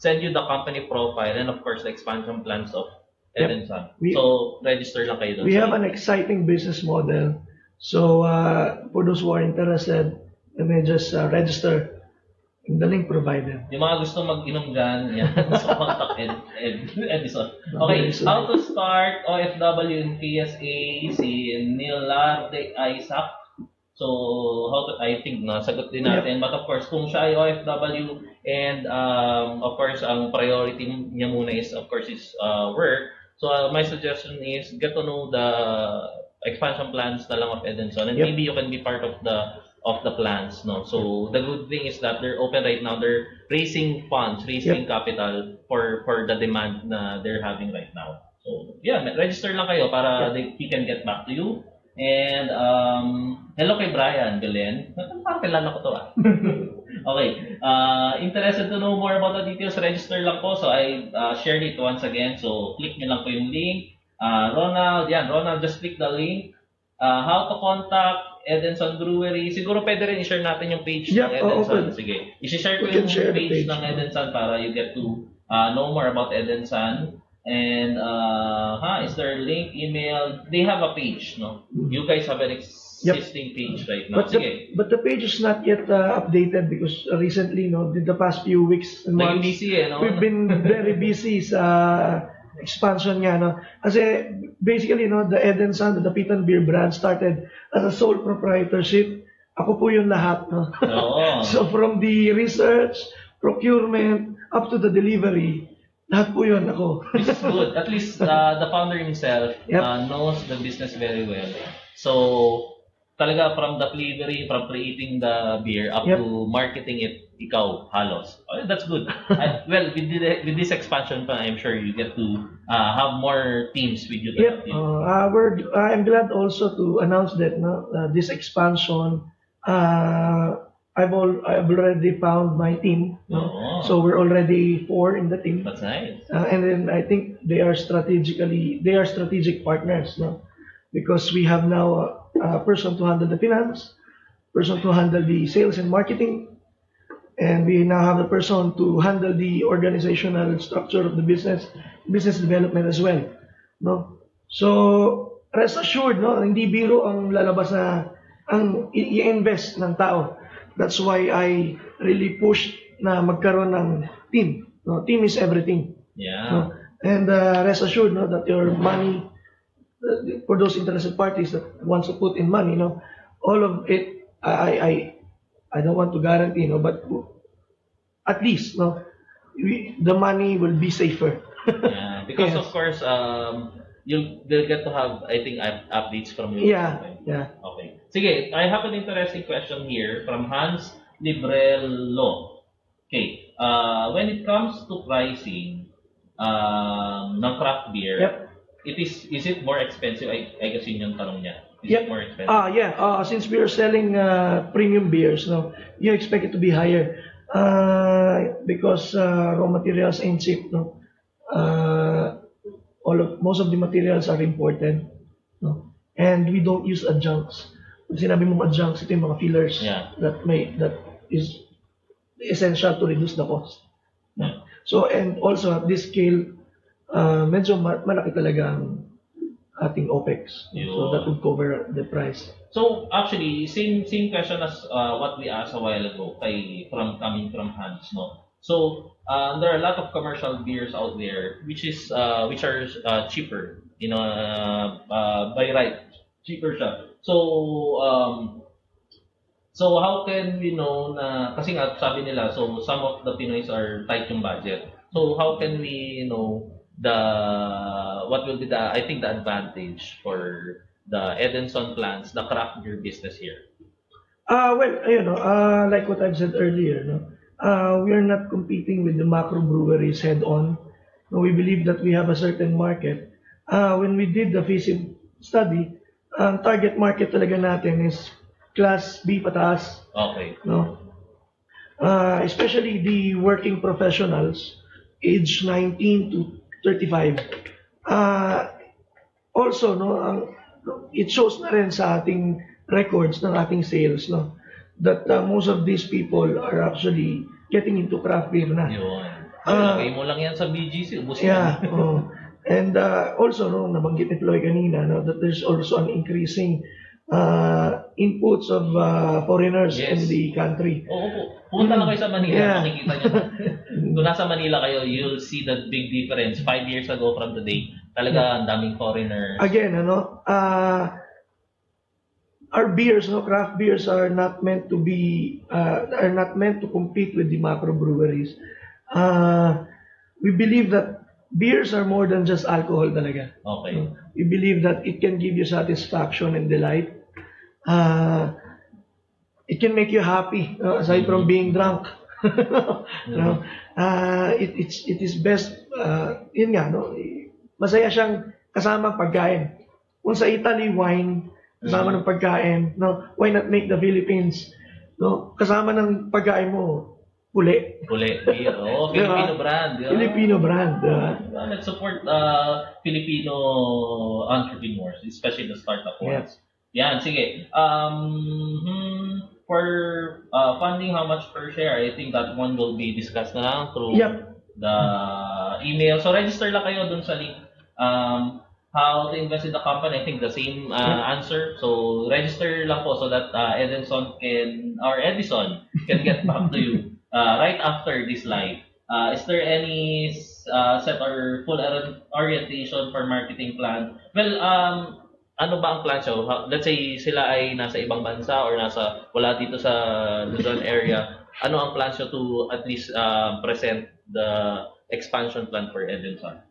send you the company profile and of course the expansion plans of Edison. So register lang kayo doon. We have an exciting business model. So for those who are interested, you may just register in the link provided. Yung mga gusto mag-inom dyan, yan. So, contact Edison. Okay, how to start OFW in PSA, si Nilarde Isaac. So, I think nasagot din natin. But of course, kung siya ay OFW and of course, ang priority niya muna is of course is work. So, my suggestion is get to know the expansion plans na lang of Edison and maybe you can be part of the plans, no. So the good thing is that they're open right now. They're raising funds, raising capital for the demand na they're having right now. So yeah, register lang kayo para he can get back to you. And hello kay Brian Belen. Parang kilala ko to Okay. Interested to know more about the details, register lang po. So I shared it once again. So click nyo lang po yung link. Ronald, just click the link. How to contact Edison Brewery. Siguro pwede rin i-share natin yung page ng Edison. Sige. I-share ko yung page ng Edison para you get to know more about Edison. And is there a link, email? They have a page, no? You guys have an existing page right now. But the page is not yet updated because recently, no, the past few weeks and months, busy, no? we've been very busy sa expansion nga, no? Kasi basically, no, the Edison, the Pit and Beer brand started as a sole proprietorship. Ako po yung lahat, no? So from the research, procurement, up to the delivery, lahat po yun ako. This is good. At least the founder himself knows the business very well. So, talaga from the delivery, from creating the beer up to marketing it, ikaw, halos. Oh, that's good. Well, with this expansion pa, I'm sure you get to have more teams with you. I'm glad also to announce that this expansion, I've already found my team. No? Oo. So we're already 4 in the team. That's nice. And then I think they are strategic partners, no? Because we have now a person to handle the finance, person to handle the sales and marketing, and we now have a person to handle the organizational structure of the business development as well, no? So rest assured, no, hindi biro ang lalabas na ang i-invest ng tao. That's why I really push na magkaroon ng team. No, team is everything. Yeah. No? And rest assured, no, that your money, for those interested parties that wants to put in money, no, all of it, I don't want to guarantee, no, but at least, no, the money will be safer. Yeah. Because Yes. of course, they'll get to have, I think, updates from you. Yeah, yeah. Okay. Sige, I have an interesting question here from Hans Librello. Okay. When it comes to pricing ng craft beer, Yep. is it more expensive? I guess yun yung tanong niya. Is Yep. it more expensive? Yeah. Since we are selling premium beers, no, you expect it to be higher because raw materials ain't cheap, no. Most of the materials are imported, no, and we don't use adjuncts. Pag sinabi mong adjuncts, ito yung mga fillers Yeah. that is essential to reduce the cost. Yeah. So, and also at this scale, medyo malaki talaga ang ating OPEX. So Yun. that would cover the price. So actually, same question as what we asked a while ago coming from Hans, no. So there are a lot of commercial beers out there which are cheaper, by right, cheaper siya. So how can we know na, kasi nga sabi nila, so some of the Pinoys are tight yung budget. So how can we know what will be the advantage for the Edison plants, the craft beer business here? Well, like what I've said earlier, no, we are not competing with the macro breweries head on. No, we believe that we have a certain market. When we did the FISIB study, ang target market talaga natin is class B pataas, Okay. no? Especially the working professionals, age 19 to 35. Also, no, it shows na rin sa ating records ng ating sales, no, that most of these people are actually getting into craft beer na. Yun. Lagay mo lang yan sa BGC, ubos Yeah. yan. And also, no, nabanggit ni Floyd kanina, no, that there's also an increasing inputs of foreigners Yes. in the country. Oo po. Punta lang kayo sa Manila, Yeah. makikita nyo. Kung nasa Manila kayo, you'll see the big difference. 5 years ago from today, talaga ang daming foreigners. Again, our beers, no, craft beers are not meant to compete with the macro breweries. We believe that beers are more than just alcohol talaga. Okay. We believe that it can give you satisfaction and delight. It can make you happy, aside from being drunk. No? It is best, yun nga, no? Masaya siyang kasama pagkain. Kung sa Italy, wine, kasama ng pagkain, no? Why not make the Philippines, no? Kasama ng pagkain mo, puli. Uli. Oo, Filipino brand. Yeah. Filipino brand. Let's support Filipino entrepreneurs, especially the startup ones. Yan, sige. For funding, how much per share? I think that one will be discussed na lang through the email. So register lang kayo dun sa link. How to invest in the company, I think the same answer. So register lang po so that Edison can get back to you right after this live. Is there any set or full orientation for marketing plan? Well, ano ba ang plan siya? Let's say sila ay nasa ibang bansa or wala dito sa Luzon area. Ano ang plan siya to at least present the expansion plan for Edison?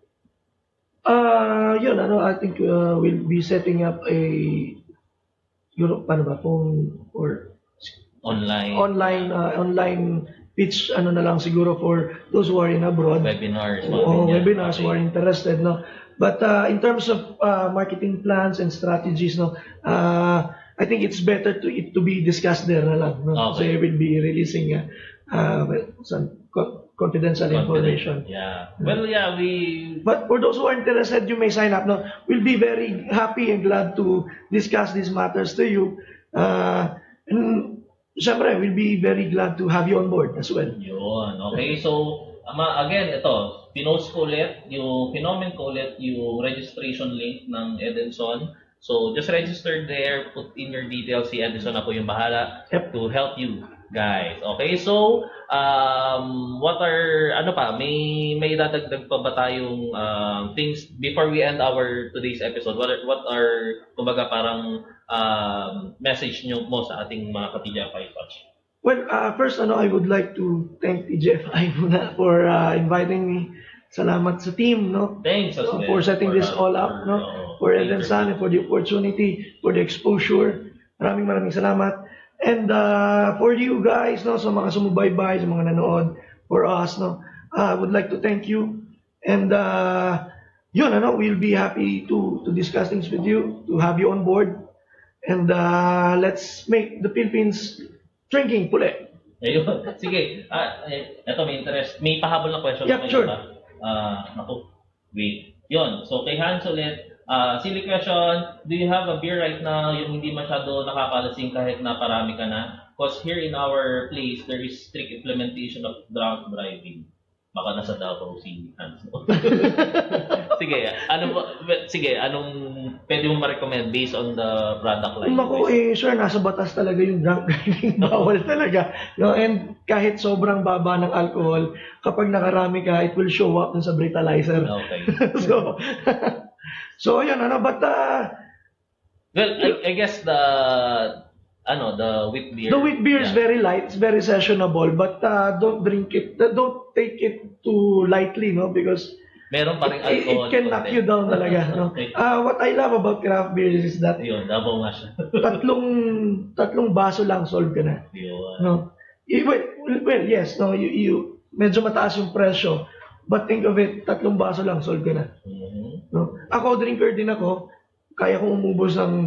I think we'll be setting up a phone or online pitch na lang siguro for those who are in abroad. Webinars. Webinars who are interested, no. But in terms of marketing plans and strategies, no, I think it's better to be discussed there na lang. No? Okay. So we'll be releasing some confidential information. Yeah. Well, yeah, we But for those who are interested, you may sign up. No, we'll be very happy and glad to discuss these matters to you. And syempre, we'll be very glad to have you on board as well. Yun. Okay, so again, ito, pinost ko ulit, pinomen ko ulit yung registration link ng Edison. So, just register there, put in your details, si Edison ako yung bahala Yep. to help you guys. Okay, so, what are, may dadagdag pa ba tayong things before we end our today's episode? What are kumbaga parang message nyo mo sa ating mga ka-TGFI watch? Well, first, I would like to thank TGFI muna for inviting me. Salamat sa team, no? Thanks as well For setting this all up, no? For Edison and for the opportunity, for the exposure. Maraming salamat. And for you guys, no, sa mga sumubaybay, sa mga nanood, for us, no, I would like to thank you. And yun, we'll be happy to discuss things with you, to have you on board. And let's make the Philippines drinking puli. Ayun. Sige. Ito may interest. May pahabol na question. Yep, ako, sure. Ba? Naku. Wait. Yun. So, kay Hans ulit. Silly question. Do you have a beer right now yung hindi masyado nakakalasing kahit na parami ka na? Because here in our place, there is strict implementation of drunk driving. Baka nasa Davao si Hans. Sige, anong pwede mo ma-recommend based on the product line? Ako sure, nasa batas talaga yung drunk driving. Bawal talaga. No? And kahit sobrang baba ng alcohol, kapag nakarami ka, it will show up dun sa breathalyzer. Okay. So ayun, but Well, I guess the wheat beer. the wheat beer is yeah. very light, it's very sessionable, but don't drink it, don't take it too lightly, no, because Meron pa rin it alcohol. can knock you down talaga, no. Okay. What I love about craft beers is that Yun, Davao nga siya. tatlong baso lang solve ka na, Yun. no. Well, yes, no, you medyo mataas yung presyo, but think of it, tatlong baso lang solve ka na, Mhm. no. Ako drinker din ako, kaya kong umubos ng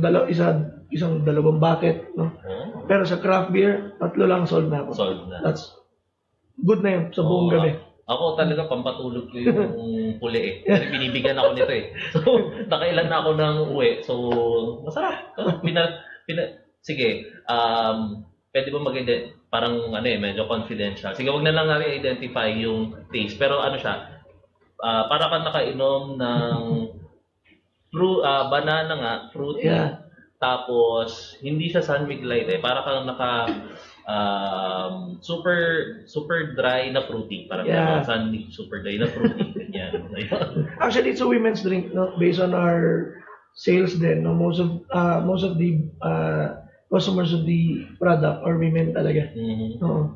isang dalawang bucket, no. Oh, Pero sa craft beer, tatlo lang solve na ako. solved na. That's good na yun sa buong Oo, gabi. Ako talaga pampatulog ko yung puli eh. Kasi binibigyan ako nito eh. So, nakailan na ako ng uwi. So, masarap. Sige, pwede ba parang medyo confidential. Sige, wag na lang natin identify yung taste. Pero siya, para kang nakainom ng banana nga, fruity. Yeah. Tapos, hindi siya San Miguelite eh. Para kang super dry na fruity. Parang Yeah. super dry na fruity. Ganyan. Ayun. Actually, it's a women's drink, no? Based on our sales then, no? Most of the customers of the product are women talaga. Mhm. Oo.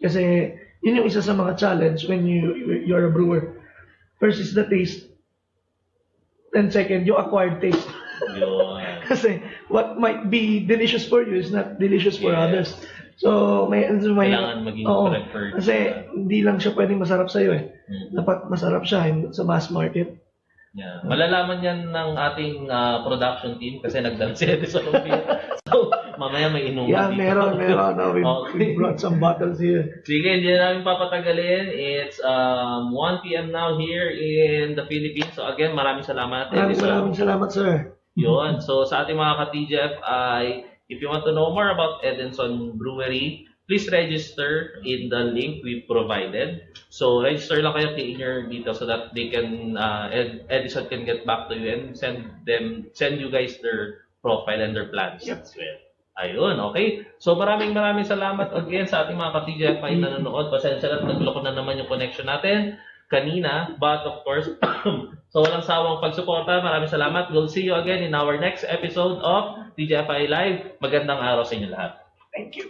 Kasi yun yung isa sa mga challenge when you're a brewer. First is the taste, and second, yung acquired taste. Yun. Kasi what might be delicious for you is not delicious for Yes. others. So may Kailangan maging oo, preferred. kasi hindi lang siya pwedeng masarap sa iyo eh. Mhm. Dapat masarap siya sa mass market. Yeah. Malalaman yan ng ating production team kasi nagdala si Edison ng beer. So, mamaya may inuman Yeah, dito. meron. No? We Okay. brought some bottles here. Sige, hindi na namin papatagalin. It's 1 p.m. now here in the Philippines. So again, maraming salamat. Edison. Maraming salamat, sir. Yun. So sa ating mga ka-TGFI, if you want to know more about Edison Brewery, please register in the link we provided. So register lang kayo, key in your details so that they can Edison can get back to you and send you guys their profile and their plans Yep. as well. Ayun, okay. So maraming salamat again sa ating mga ka-TGFI na nanonood. Pasensya na, nagloko na naman yung connection natin kanina. But of course, so walang sawang pagsuporta. Maraming salamat. We'll see you again in our next episode of TGFI Live. Magandang araw sa inyo lahat. Thank you.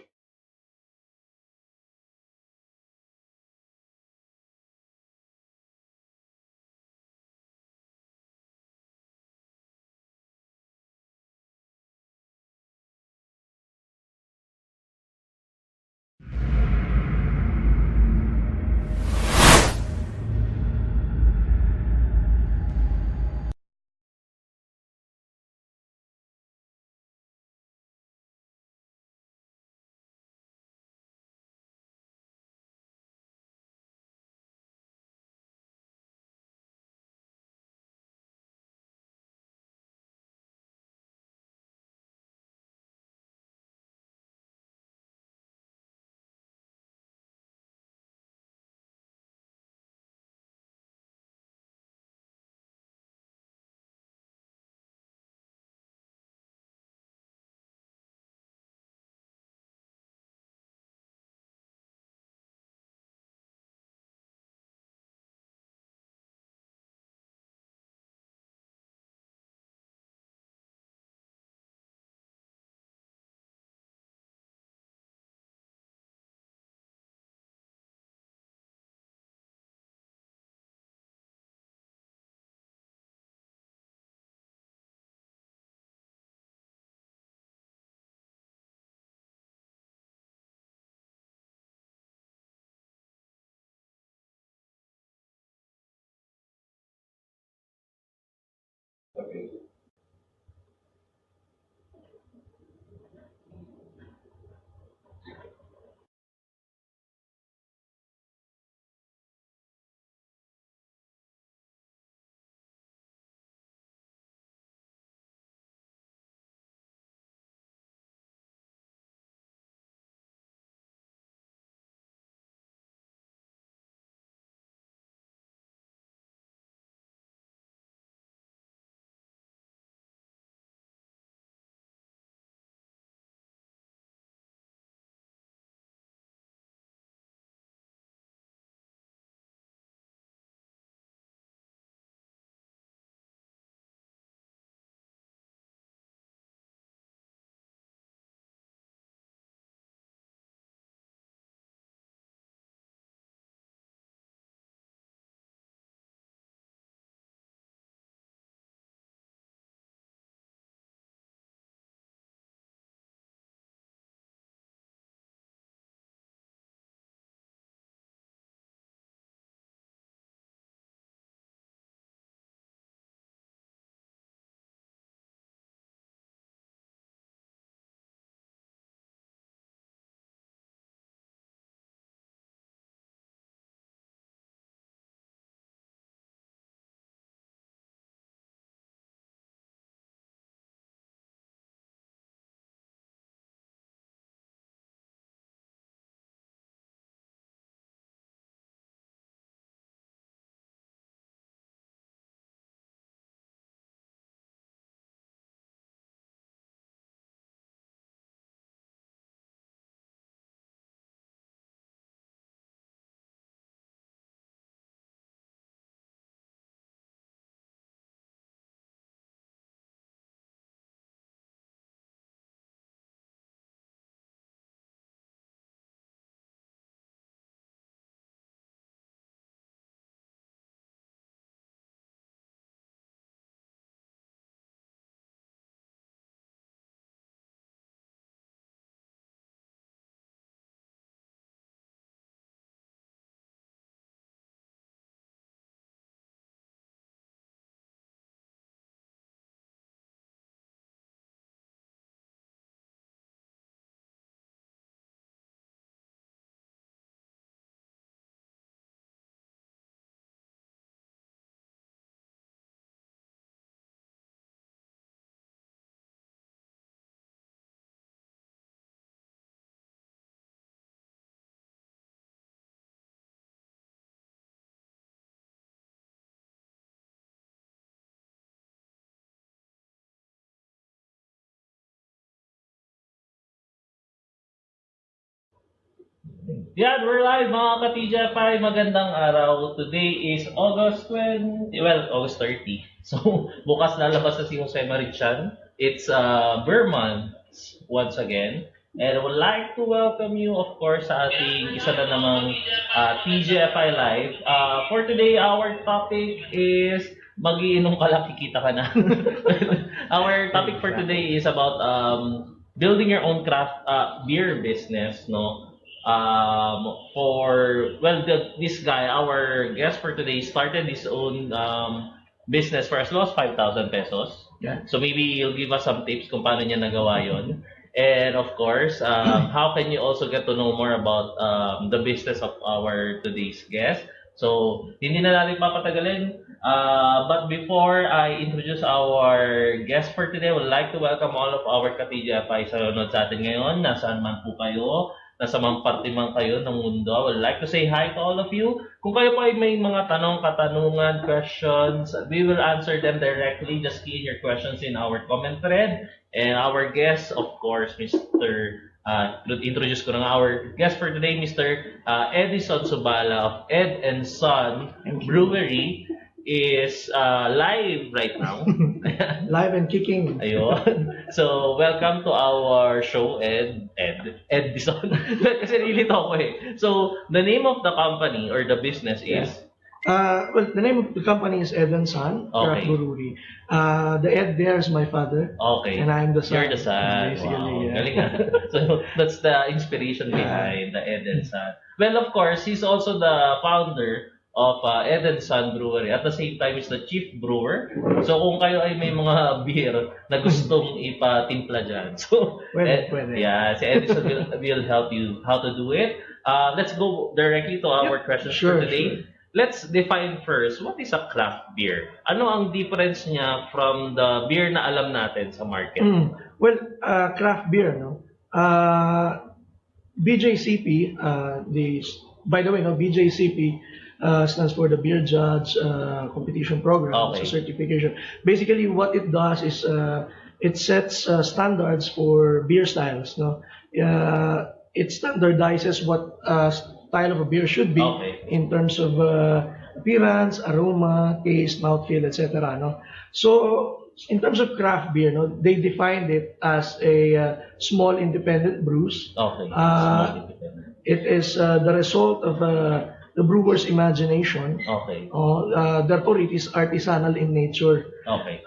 Yan, we're live mga ka-TJFI. Magandang araw. Today is August 20, well, August 30. So, bukas lalabas na si Jose Marichan. It's Beer Month once again. And I would like to welcome you, of course, sa ating isa na namang TJFI Live. For today, our topic is magiinom ka lang, kikita ka na. Our topic for today is about building your own craft beer business, no? This guy, our guest for today, started his own business for as low as 5,000 pesos. Yeah. So maybe he'll give us some tips kung paano niya nagawa yon. And of course, how can you also get to know more about the business of our today's guest? So, hindi na natin papatagalin. But before I introduce our guest for today, I would like to welcome all of our ka-TJFI sa nanonood sa atin ngayon. Nasaan man po kayo, nasa mang parte man kayo ng mundo. I would like to say hi to all of you. Kung kayo po ay may mga tanong, katanungan, questions, we will answer them directly. Just key in your questions in our comment thread. And our guest, of course, introduce ko na our guest for today, Mr. Edison Subala of Edison Brewery is live right now. Live and kicking. Ayun. So, welcome to our show, Edison. Kasi nilito ako eh. So, the name of the company or the business is? Well, the name of the company is Edison Okay. Brewery. The Ed there is my father. Okay. And I'm the son. You're the son. Basically, Wow. yeah. Galing ah. So, that's the inspiration behind the Edison. Well, of course, he's also the founder of Edison Brewery. At the same time, he's the chief brewer. So, kung kayo ay may mga beer na gustong ipatimpla dyan. So, Pwede. yeah, si Edison will help you how to do it. Let's go directly to our questions Sure, for today. Let's define first, what is a craft beer? Ano ang difference niya from the beer na alam natin sa market? Well, craft beer, no? BJCP, by the way, no, BJCP stands for the Beer Judge Competition Program, Okay. so certification. Basically, what it does is it sets standards for beer styles, no? It standardizes what style of a beer should be Okay. in terms of appearance, aroma, taste, mouthfeel, etc. No? So, in terms of craft beer, no, they defined it as a small independent brews. Okay. Uh, Small independent. It is the result of the brewer's imagination. Okay. Therefore, it is artisanal in nature. Okay.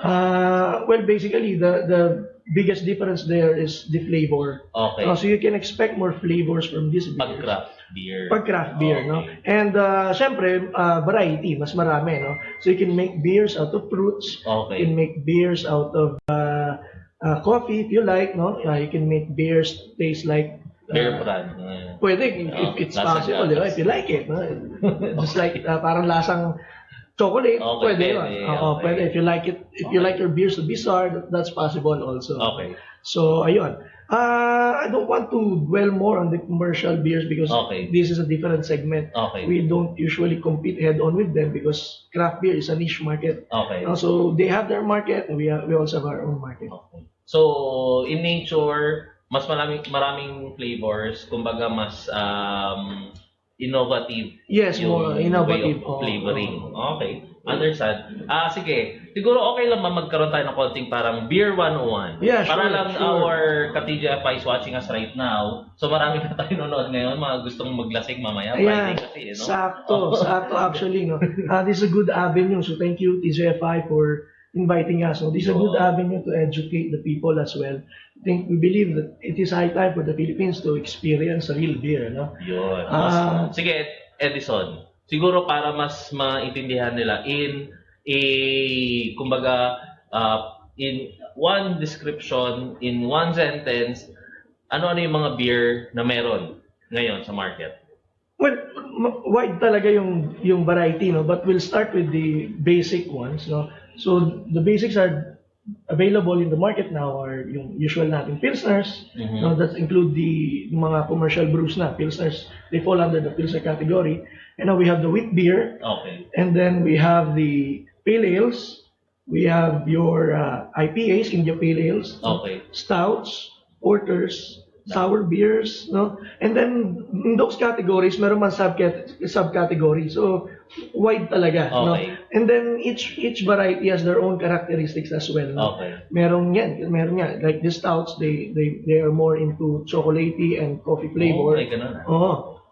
Well, basically, the biggest difference there is the flavor. Okay. So you can expect more flavors from this beer. Pag-craft beer. Pag craft beer, Okay. no? And syempre, variety, mas marami, no? So you can make beers out of fruits. Okay. You can make beers out of coffee if you like, no? You can make beers taste like Beer brand. Yeah. pwede if it's Lasang possible, di ba? gatas. If you like it, no? Just like parang lasang chocolate, Okay, pwede yun. pwede, Oo, okay. pwede. If you like it, if you like your beers to be sour, that's possible also. Okay. So, ayun. I don't want to dwell more on the commercial beers because Okay. this is a different segment. Okay. We don't usually compete head-on with them because craft beer is a niche market. Okay. So, they have their market and we also have our own market. Okay. So, in nature, mas maraming flavors, kumbaga mas innovative Yes, yung more innovative. way of flavoring. Oo. Okay. Understand. Sige. Siguro okay lang magkaroon tayo ng konting parang Beer 101. Yeah, Para sure, lang sure. our ka-TJFI is watching us right now. So marami na tayo nanonood ngayon, mga gustong maglasing mamaya. Friday Ayan, kasi, no? sakto actually, no. This is a good avenue. So thank you TJFI for inviting us. So this is a good avenue to educate the people as well. We believe that it is high time for the Philippines to experience real beer, no. Yun. Ah. Sige, Edison. Siguro para mas maintindihan nila kumbaga, in one description, in one sentence, ano yung mga beer na meron ngayon sa market? Well, wide talaga yung variety, no. But we'll start with the basic ones, no. So the basics are available in the market now are yung usual natin pilsners, no, that include the mga commercial brews na pilsners. They fall under the pilsner category. And now we have the wheat beer, Okay. and then we have the pale ales. We have your IPAs, India Pale Ales, Okay. stouts, porters, sour beers, no? And then in those categories, meron man subcategory. So wide talaga, no? Okay. And then each variety has their own characteristics as well. No? Okay. Meron yan. Like the stouts, they are more into chocolatey and coffee flavor. May ganun. Oo.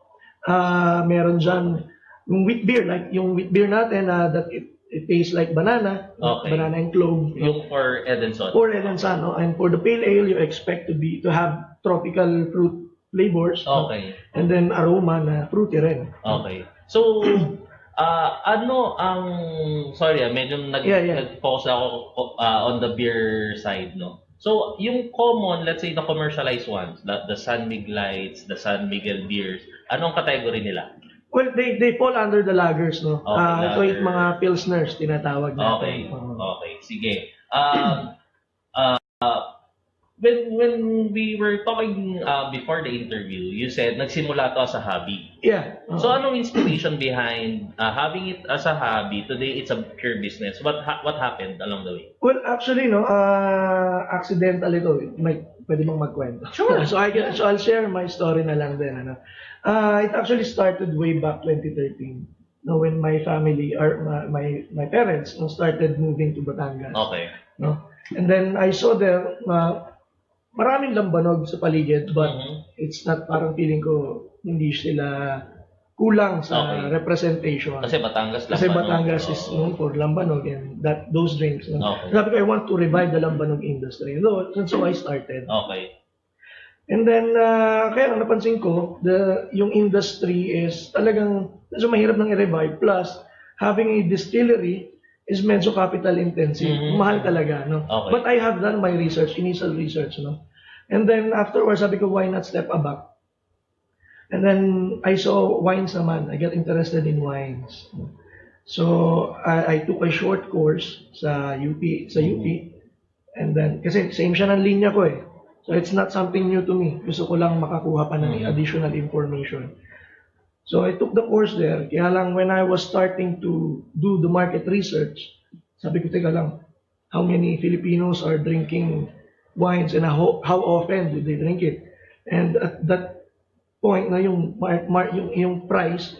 Meron dyan yung wheat beer, like yung wheat beer natin that it tastes like banana, Okay. banana and clove. Yung for Edison. For Edison, no? And for the pale ale, you expect to have tropical fruit flavors. Okay. And then aroma na fruity rin. Okay. So, ano ang, sorry, medyo nag-focus ako on the beer side, no? So, yung common, let's say the commercialized ones, the San Miguel Lights, the San Miguel beers, anong category nila? Well, they fall under the lagers, no? Okay, Ito yung lager. mga pilsners, tinatawag natin. Okay. Okay. Sige. When we were talking before the interview, you said nagsimula to as a hobby. Yeah. So anong inspiration behind having it as a hobby? Today it's a pure business. What happened along the way? Well, actually, no, accidental ito. Pwede bang magkwento? Sure. So I'll share my story na lang din. Ano. It actually started way back 2013. No, when my family or my parents started moving to Batangas. Okay. No? And then I saw there maraming lambanog sa paligid, but it's not, parang feeling ko hindi sila kulang sa representation. Kasi Batangas Kasi Batangas is known for lambanog and those drinks. No? Okay. Sabi ko, I want to revive the lambanog industry. And so I started. Okay. And then, kaya ang napansin ko, yung industry is talagang medyo mahirap nang i-revive. Plus, having a distillery is medyo capital intensive. Mahal talaga, no? Okay. But I have done my research, initial research, no? And then afterwards, sabi ko, why not step back? And then I saw wines naman. I got interested in wines. So I took a short course sa UP. And then, kasi same siya ng linya ko eh. So it's not something new to me. Gusto ko lang makakuha pa ng additional information. So I took the course there. Kaya lang when I was starting to do the market research, sabi ko, teka lang, how many Filipinos are drinking wines and how often do they drink it? And at that point na yung price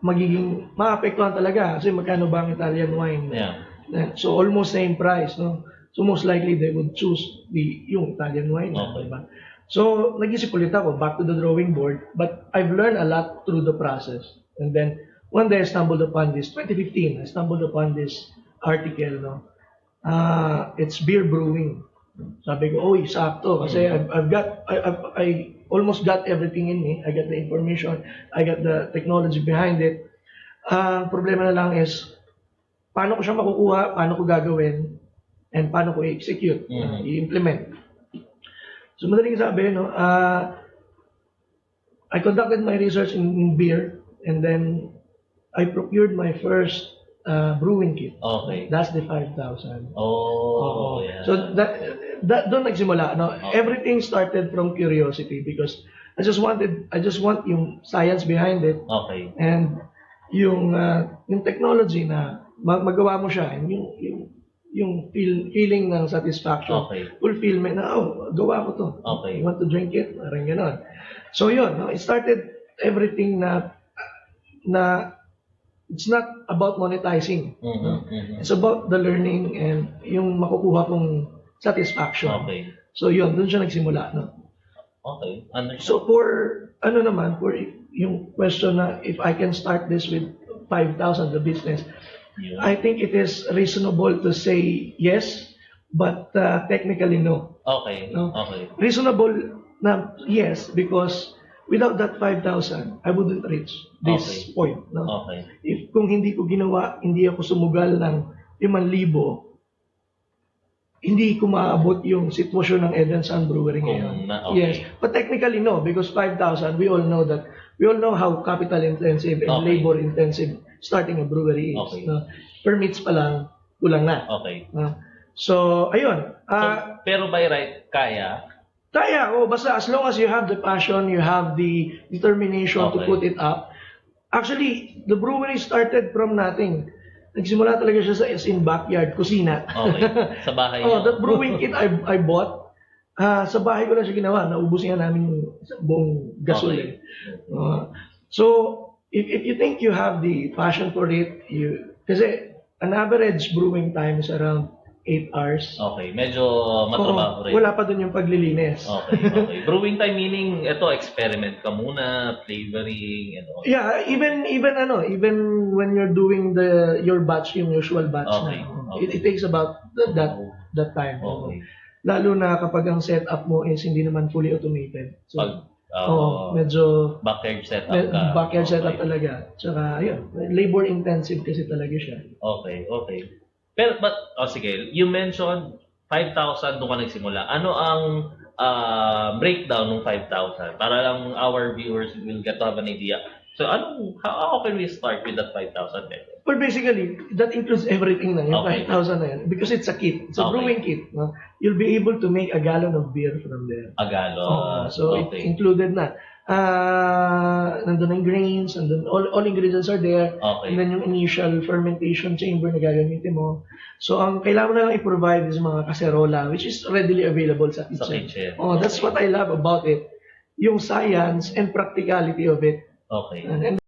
magiging maapektuhan talaga kasi magkano ba ang Italian wine? Yeah. So almost same price, no? So most likely they would choose yung Italian wine. Okay. Diba? So nag-isip ulit ako, back to the drawing board, but I've learned a lot through the process. And then one day I stumbled upon this, 2015, I stumbled upon this article, no? It's beer brewing. Sabi ko, sakto kasi I almost got everything in me. I got the information, I got the technology behind it. Problema na lang is paano ko siya makukuha, paano ko gagawin, and paano ko i-execute, i-implement. So madaling sabi, no, I conducted my research in beer, and then I procured my first brewing kit. Okay. That's the 5,000. Oh, yeah. So that doon nagsimula, no? Everything started from curiosity because I just want yung science behind it. Okay. And yung technology na magawa mo siya, and yung feeling ng satisfaction, fulfillment na, gawa ko to. Okay. You want to drink it? Parang ganon. So yun, no? It started everything na it's not about monetizing. It's about the learning and yung makukuha kong satisfaction. Okay. So yun, doon siya nagsimula. No? Okay. Understood. So for yung question na if I can start this with 5,000 the business, I think it is reasonable to say yes, but technically no. Okay. No? Okay. Reasonable na yes because without that 5,000, I wouldn't reach this point. No? Okay. If kung hindi ko ginawa, hindi ako sumugal ng 5,000, hindi ko maabot yung sitwasyon ng Edison Brewery ngayon. Yes, but technically no, because 5,000, we all know how capital intensive and labor intensive starting a brewery is. Okay. No? Permits pa lang, kulang na. Okay. No? So, ayun. Pero by right, kaya? Kaya, basta as long as you have the passion, you have the determination to put it up. Actually, the brewery started from nothing. Nagsimula talaga siya in backyard, kusina. Okay. Sa bahay niyo. That brewing kit I bought, Sa bahay ko lang siya ginawa. Naubos nga namin yung isang buong gasol Okay. eh. So, if you think you have the passion for it, kasi an average brewing time is around 8 hours. Okay, medyo matrabaho rin. Wala pa dun yung paglilinis. Okay. Brewing time meaning, ito, experiment ka muna, flavoring, and all. Yeah, even when you're doing your batch, yung usual batch Okay, na. okay. It takes about that time. Okay. Lalo na kapag ang setup mo is hindi naman fully automated. So, Pag, medyo backyard setup ka. backyard setup Okay. talaga. Tsaka, yun, labor intensive kasi talaga siya. Okay. Pero, sige, you mentioned 5,000 doon ka nagsimula. Ano ang breakdown ng 5,000? Para lang our viewers will get to have an idea. So, how can we start with that 5,000 pesos? Well, basically, that includes everything na, yung Okay. 5,000 na yan. Because it's a kit. It's a Okay. brewing kit. No? You'll be able to make a gallon of beer from there. Agalo. So, it's Okay. included na. Nandun ang grains, nandun, all ingredients are there. Okay. And then yung initial fermentation chamber na gagamitin mo. So, ang kailangan mo na lang i-provide is mga kaserola, which is readily available sa kitchen. kitchen. That's Okay. what I love about it. Yung science and practicality of it. Okay. And